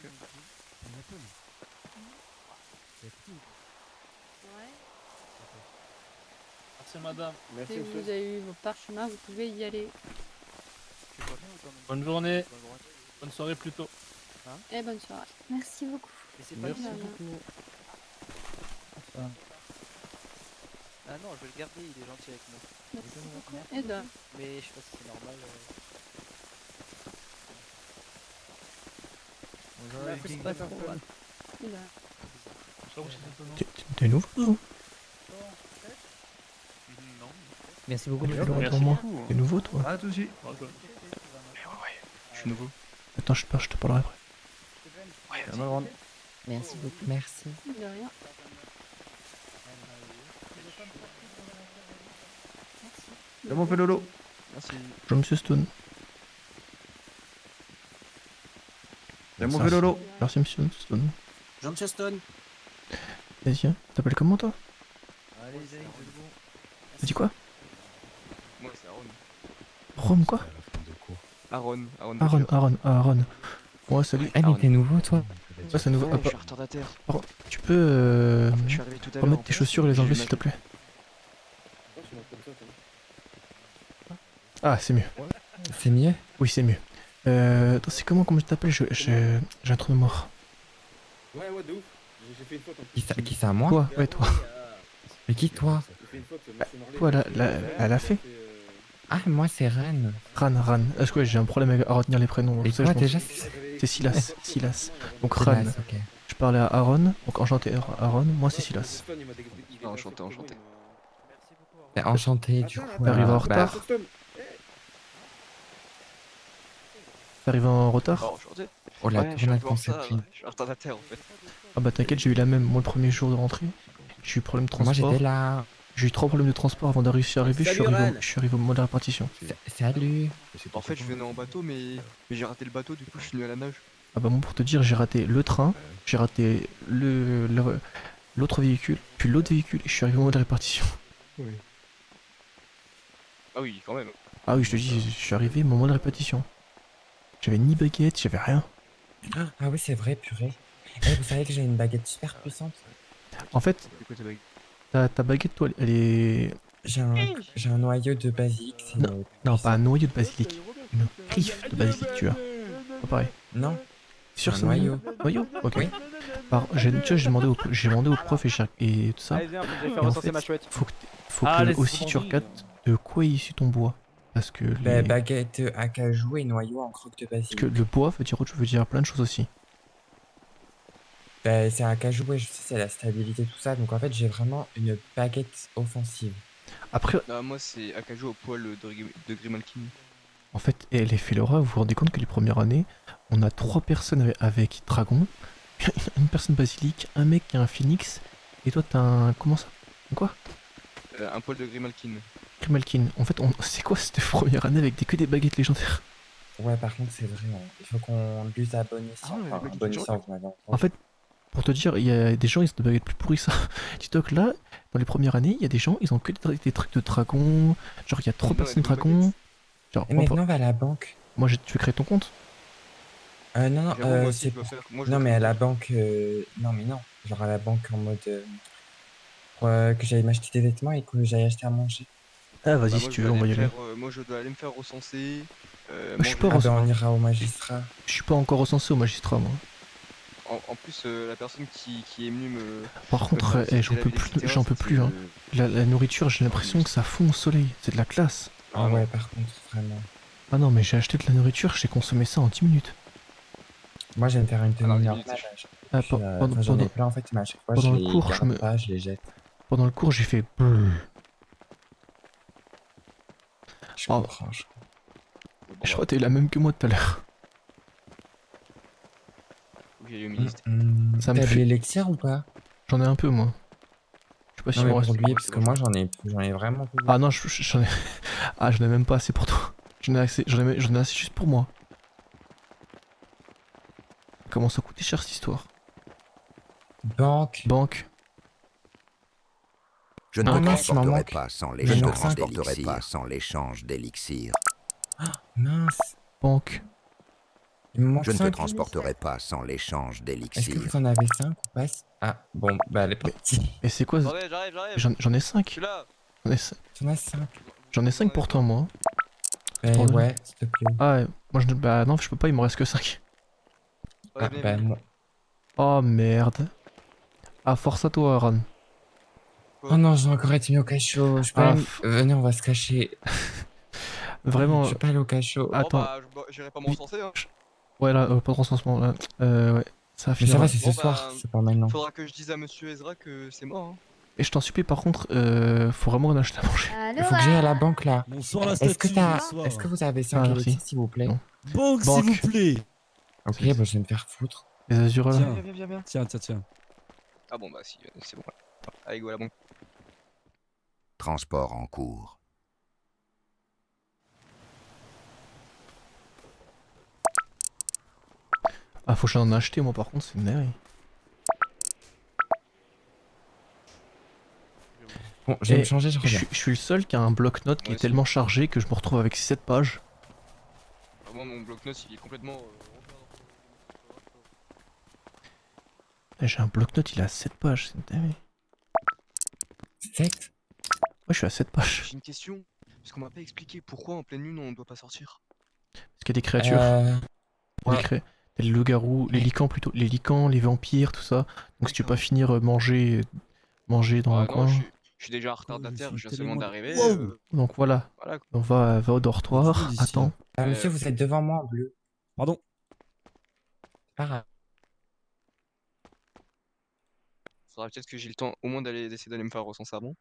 Merci madame. Merci, Si monsieur. vous avez eu vos parchemins, vous pouvez y aller. Tu vois bien ou pas? Bonne journée. Bonne soirée plutôt. Et bonne soirée. Merci beaucoup. Mais c'est pas Merci bien. beaucoup. Ah non, je vais le garder, il est gentil avec moi. Merci beaucoup. Et de... Mais je sais pas si c'est normal. C'est pas trop, ouais. Et de... T'es nouveau toi? Non. Merci beaucoup. Merci Merci pour moi. beaucoup. T'es nouveau toi? Ah, tout de suite. Je suis nouveau. Attends, je te parlerai après. Merci beaucoup. Merci. De rien. C'est mon Lolo. Merci. Bonjour monsieur Stone. C'est mon Lolo. Merci monsieur Stone. Jean Cheston. Vas-y, hein. T'appelles comment toi? Allez, c'est bon. T'as dit quoi? Moi, c'est Aaron. Rome quoi? Aaron. Aaron. Ouais, salut. Ah, mais t'es nouveau, toi? Ouais, c'est nouveau. Ouais, je suis retardataire. Tu peux Je suis arrivé tout à l'heure, remettre en tes fait. chaussures et les J'ai enlever eu s'il ma- te plaît. Ah, c'est mieux. C'est mieux? Oui, c'est mieux. Attends, c'est comment je t'appelle? J'ai un trou de mémoire. Ouais, de ouf. J'ai fait une faute en plus. Qui ça, moi? Toi, ouais, toi. Mais qui, toi? J'ai fait une faute, Bah, toi, elle a fait. Ah, moi, c'est Ren. Ran. Est-ce que j'ai un problème à retenir les prénoms? Et ça, toi, je m'en déjà, fous. C'est Silas. Donc Silas, Ran. ok. Je parlais à Aaron. Donc enchanté Aaron. Moi, c'est Silas. Ah, enchanté. Enchanté, du coup. T'arrives en bah, retard? T'arrives en retard? Oh, enchanté. Oh, la Ouais, je suis tournade un peu en retard, conception. je suis retardataire en fait. Ah bah t'inquiète, j'ai eu la même. Moi, le premier jour de rentrée, j'ai eu problème de Moi, transport. j'étais là. J'ai eu 3 problèmes de transport avant de réussir à arriver. Je suis arrivé au moment de la répartition. Salut. En fait, je venais en bateau, mais j'ai raté le bateau, du coup, je suis venu à la nage. Ah bah bon, pour te dire, j'ai raté le train, j'ai raté l'autre véhicule, puis l'autre véhicule, et je suis arrivé au moment de la répartition. Ah oui, quand même. Ah oui, je te dis, je suis arrivé au moment de la répartition. J'avais ni baguette, j'avais rien. Ah oui, c'est vrai, purée. Eh, vous savez que j'ai une baguette super puissante? En fait, C'est quoi ta bague? ta baguette, toi, elle est... J'ai un noyau de basilic. Non, pas un noyau de basilic. Une griffe de basilic, tu as. Pas pareil. Non. Sur Un ce noyau. Noyau. Ok. Oui. Alors, tu vois, j'ai demandé au prof et tout ça. Allez, viens, j'ai Et fait en recenser fait, ma chouette. faut que Allez, aussi c'est tu bon. regardes de quoi est issu ton bois. Parce que, Bah, baguette à cajou et noyau en croque de basilic. parce que le bois veut dire plein de choses aussi. Bah, c'est un cajou, ouais, je sais, c'est la stabilité, tout ça. Donc en fait, j'ai vraiment une baguette offensive. Après, Ah, moi, c'est Akaju au poil de Grimalkin. en fait, les Félora, vous vous rendez compte que les premières années, on a 3 personnes avec Dragon, une personne basilic, un mec qui a un phoenix, et toi t'as un... Comment ça? Quoi? Un poil de Grimalkin. Grimalkin. En fait, c'est quoi cette première année avec que des baguettes légendaires? Ouais, par contre, c'est vrai, hein. Il faut qu'on l'use à bon escient. ouais, Enfin, baguette à bon légendaire. escient, vous m'avez entendu. En fait, pour te dire, il y a des gens, ils ont des baguettes plus pourries que ça. Dis-toi que là, dans les premières années, il y a des gens, ils ont que des trucs de dragon. Genre, il y a 3 Non, personnes avec nos dragon. Genre, Et moi, maintenant, on va à la banque. moi, tu veux créer ton compte? Non, J'avoue, moi aussi, c'est je dois pour... faire- moi, je Non, dois mais faire- à la banque... Non, mais non. Genre à la banque en mode... pour que j'aille m'acheter des vêtements et que j'aille acheter à manger. Ah, vas-y, Bah, si moi, tu je veux, dois on va y aller aller. me faire, moi, je dois aller me faire recenser. Je suis pas Ah recensé. bah, on ira au magistrat. Je suis pas encore recensé au magistrat, moi. En plus, la personne qui est venue me. Par me contre, faire visiter j'en la peux ville, plus, etc., j'en peux plus, hein. La nourriture, j'ai l'impression que ça fond au soleil. C'est de la classe. Ah ouais, par contre, vraiment. Ah non, mais j'ai acheté de la nourriture, j'ai consommé ça en 10 minutes. Moi, j'aime faire une tenue Alors, normale. minutes. Ah, Enfin, j'en ai plein en fait, mais à chaque fois, pendant je le les cours, garde pas, je les jette. Pendant le cours, j'ai fait... brrr. Je Oh. comprends. Je crois que t'as eu la même que moi tout à l'heure. Ok, le ministre. Ça me T'as de fait- l'élixir ou pas? J'en ai un peu, moi. Je sais pas si Non, il mais m'en pour reste. lui, parce que moi, j'en ai vraiment peu. Ah non, j'en ai... Ah, j'en ai même pas assez pour toi. J'en ai assez juste pour moi. Ça commence à coûter cher cette histoire. Banque. Banque. Je ne Ah te mince, il m'en transporterai manque. pas sans Il m'en manque cinq. l'échange d'élixir. Mince. Banque. Il me manque Je ne te 5. transporterai pas sans l'échange Est-ce que d'élixir. vous en avez 5 ou pas? Ah, bon, bah, elle est partie. Et c'est quoi? J'arrive, j'arrive. J'en ai 5. Je suis là. T'en as 5. J'en ai 5 pour toi, moi. Ouais, s'il te plaît. Ah, ouais. Moi, bah non, je peux pas, il me reste que 5. Ah, bah, moi. Oh merde. Ah, force à toi, Aaron. Oh non, j'ai encore été mis au cachot. Je peux Ah, aller... Venez, on va se cacher. Vraiment. Je peux pas aller au cachot. Attends. J'irai pas me recenser, hein. Ouais, là, pas de recensement, là. Ouais. Ça va Mais ça finir. va, c'est ce soir, c'est pas maintenant. Faudra que je dise à monsieur Ezra que c'est mort, hein. Et je t'en supplie, par contre, faut vraiment en acheter à manger. Il faut que j'aille à la banque là. Bonsoir la Est-ce que statue, bonsoir. Est-ce que vous avez 5 Ah, élixirs merci. s'il vous plaît? Non. Banque, s'il vous plaît. Ok, bah je vais me faire foutre. Les Azura là. Tiens. Ah bon, bah si, c'est bon. Allez, voilà, bon. Transport en cours. Ah, faut que j'en achète moi par contre, c'est une dinguerie. Bon, je vais Et me changer, je reviens. Je suis le seul qui a un bloc-notes qui est tellement chargé que je me retrouve avec 7 pages. Ah, moi, mon bloc-notes, il est complètement. J'ai un bloc-notes, il a 7 pages, c'est une dinguerie. 7? Ouais, je suis à 7 pages. J'ai une question. Parce qu'on m'a pas expliqué pourquoi en pleine lune on ne doit pas sortir. Parce qu'il y a des créatures. Il y a des loups-garous, les licans plutôt. Les licans, les vampires, tout ça. Donc si tu veux pas finir manger dans un coin. Je suis déjà retardataire, je viens seulement d'arriver. Donc voilà. Voilà. On va au dortoir. Attends. Monsieur, vous êtes devant moi en bleu. Pardon. Pas grave. Faudra peut-être que j'ai le temps au moins d'essayer d'aller me faire recenser avant.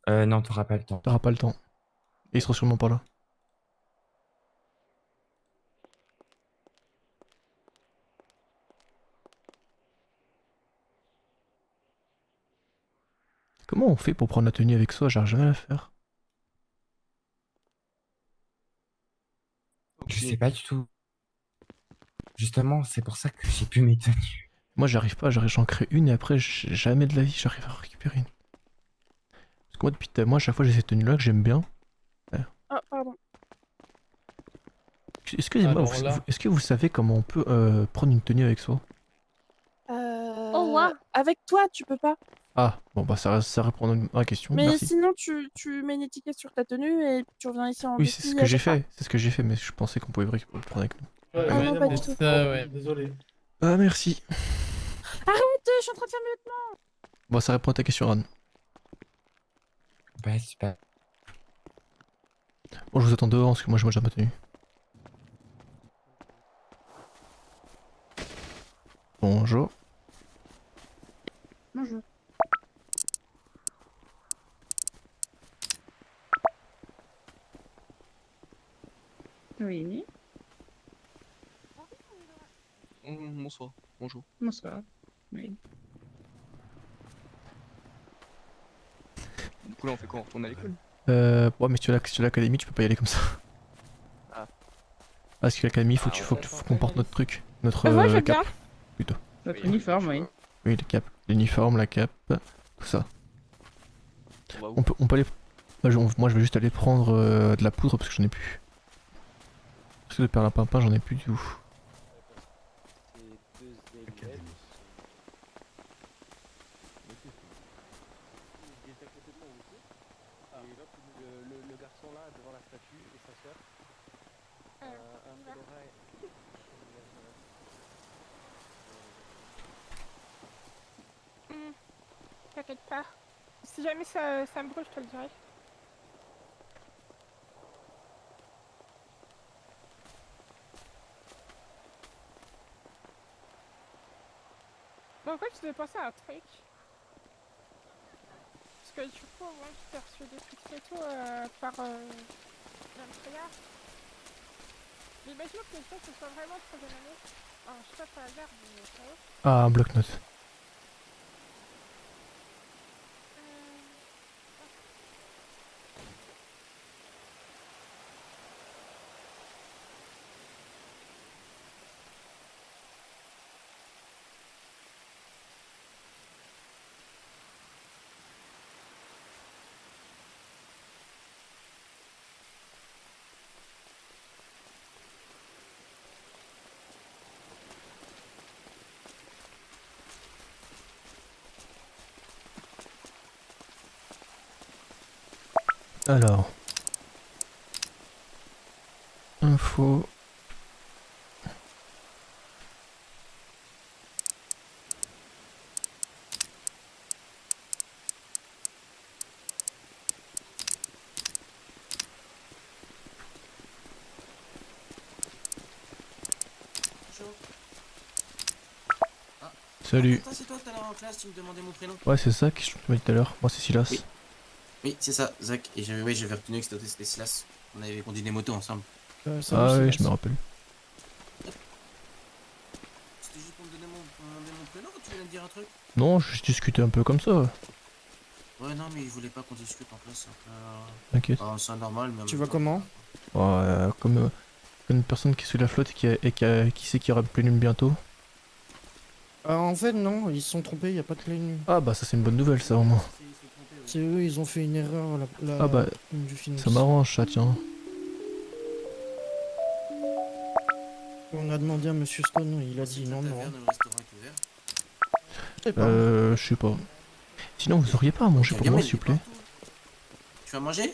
Non, t'auras pas le temps. T'auras pas le temps. Et ils seront sûrement pas là. Comment on fait pour prendre la tenue avec soi? J'arrive jamais à la faire. Je sais pas du tout. Justement, c'est pour ça que j'ai plus mes tenues. Moi j'arrive pas, j'en crée une et après jamais de la vie j'arrive à récupérer une. Parce que moi depuis moi à chaque fois j'ai cette tenue là que j'aime bien. Ah, pardon. Excusez-moi, est-ce que vous savez comment on peut prendre une tenue avec soi? Oh, ouais. Avec toi, tu peux pas. Ah, bon bah ça répond à ma question, Mais merci. sinon, tu mets une étiquette sur ta tenue et tu reviens ici en Oui, béquille c'est ce que j'ai avec toi. fait, mais je pensais qu'on pouvait le prendre avec nous. Ah non, pas du tout. Désolé. Ah merci. Arrête, je suis en train de faire mes vêtements. Bon, ça répond à ta question, Ran. Bah, super. Bon, je vous attends dehors parce que moi j'ai ma tenue. Bonjour. Bonjour. Oui. Bonsoir, bonjour. Bonsoir. Oui. Du coup, là, on fait quoi? On retourne à l'école? Ouais, mais si tu es à l'académie, tu peux pas y aller comme ça. Ah. Parce que l'académie, faut qu'on porte notre truc. Notre moi, j'aime cape. bien. Plutôt. Votre uniforme, oui. Oui, le cap. L'uniforme, la cape, tout ça. On peut aller. Moi, je vais juste aller prendre de la poudre parce que j'en ai plus. Parce que de perlimpinpin, j'en ai plus du tout. Le garçon là devant la statue et sa soeur. Un Fedora T'inquiète pas. Si jamais ça me brûle, je te le dirai. Bon, en fait, je devais penser à un truc. Parce que du coup, moi, j'étais reçu des trucs et tout par Freya. Mais imaginons que les choses ce soit vraiment troisième année. Alors, je sais pas par hasard, mais ça va. Ah, un bloc-notes. Alors. Info. Salut. C'est toi tout à l'heure en classe, tu me demandais mon prénom. Ouais, c'est ça que je te disais tout à l'heure. Moi, c'est Silas. Oui. Oui, c'est ça, Zach. Et j'avais retenu que c'était Silas. On avait conduit des motos ensemble. Ah oui, je me rappelle. vient de dire un truc? Non, je discutais un peu comme ça. Ouais, non, mais il voulait pas qu'on discute en place. T'inquiète. C'est normal, mais. en Tu même vois temps, comment? Comme une personne qui suit la flotte qui sait qu'il y aura pleine lune bientôt. En fait, non, ils se sont trompés, il n'y a pas de pleine lune. Ah bah ça c'est une bonne nouvelle ça au moins. C'est eux, ils ont fait une erreur. Ah bah lune du Phénix. ça m'arrange ça tiens. On a demandé à Monsieur Stone, il a dit non, non. Le restaurant est ouvert. Je sais pas. Sinon vous auriez pas à manger pour moi s'il vous plaît? Tu vas manger?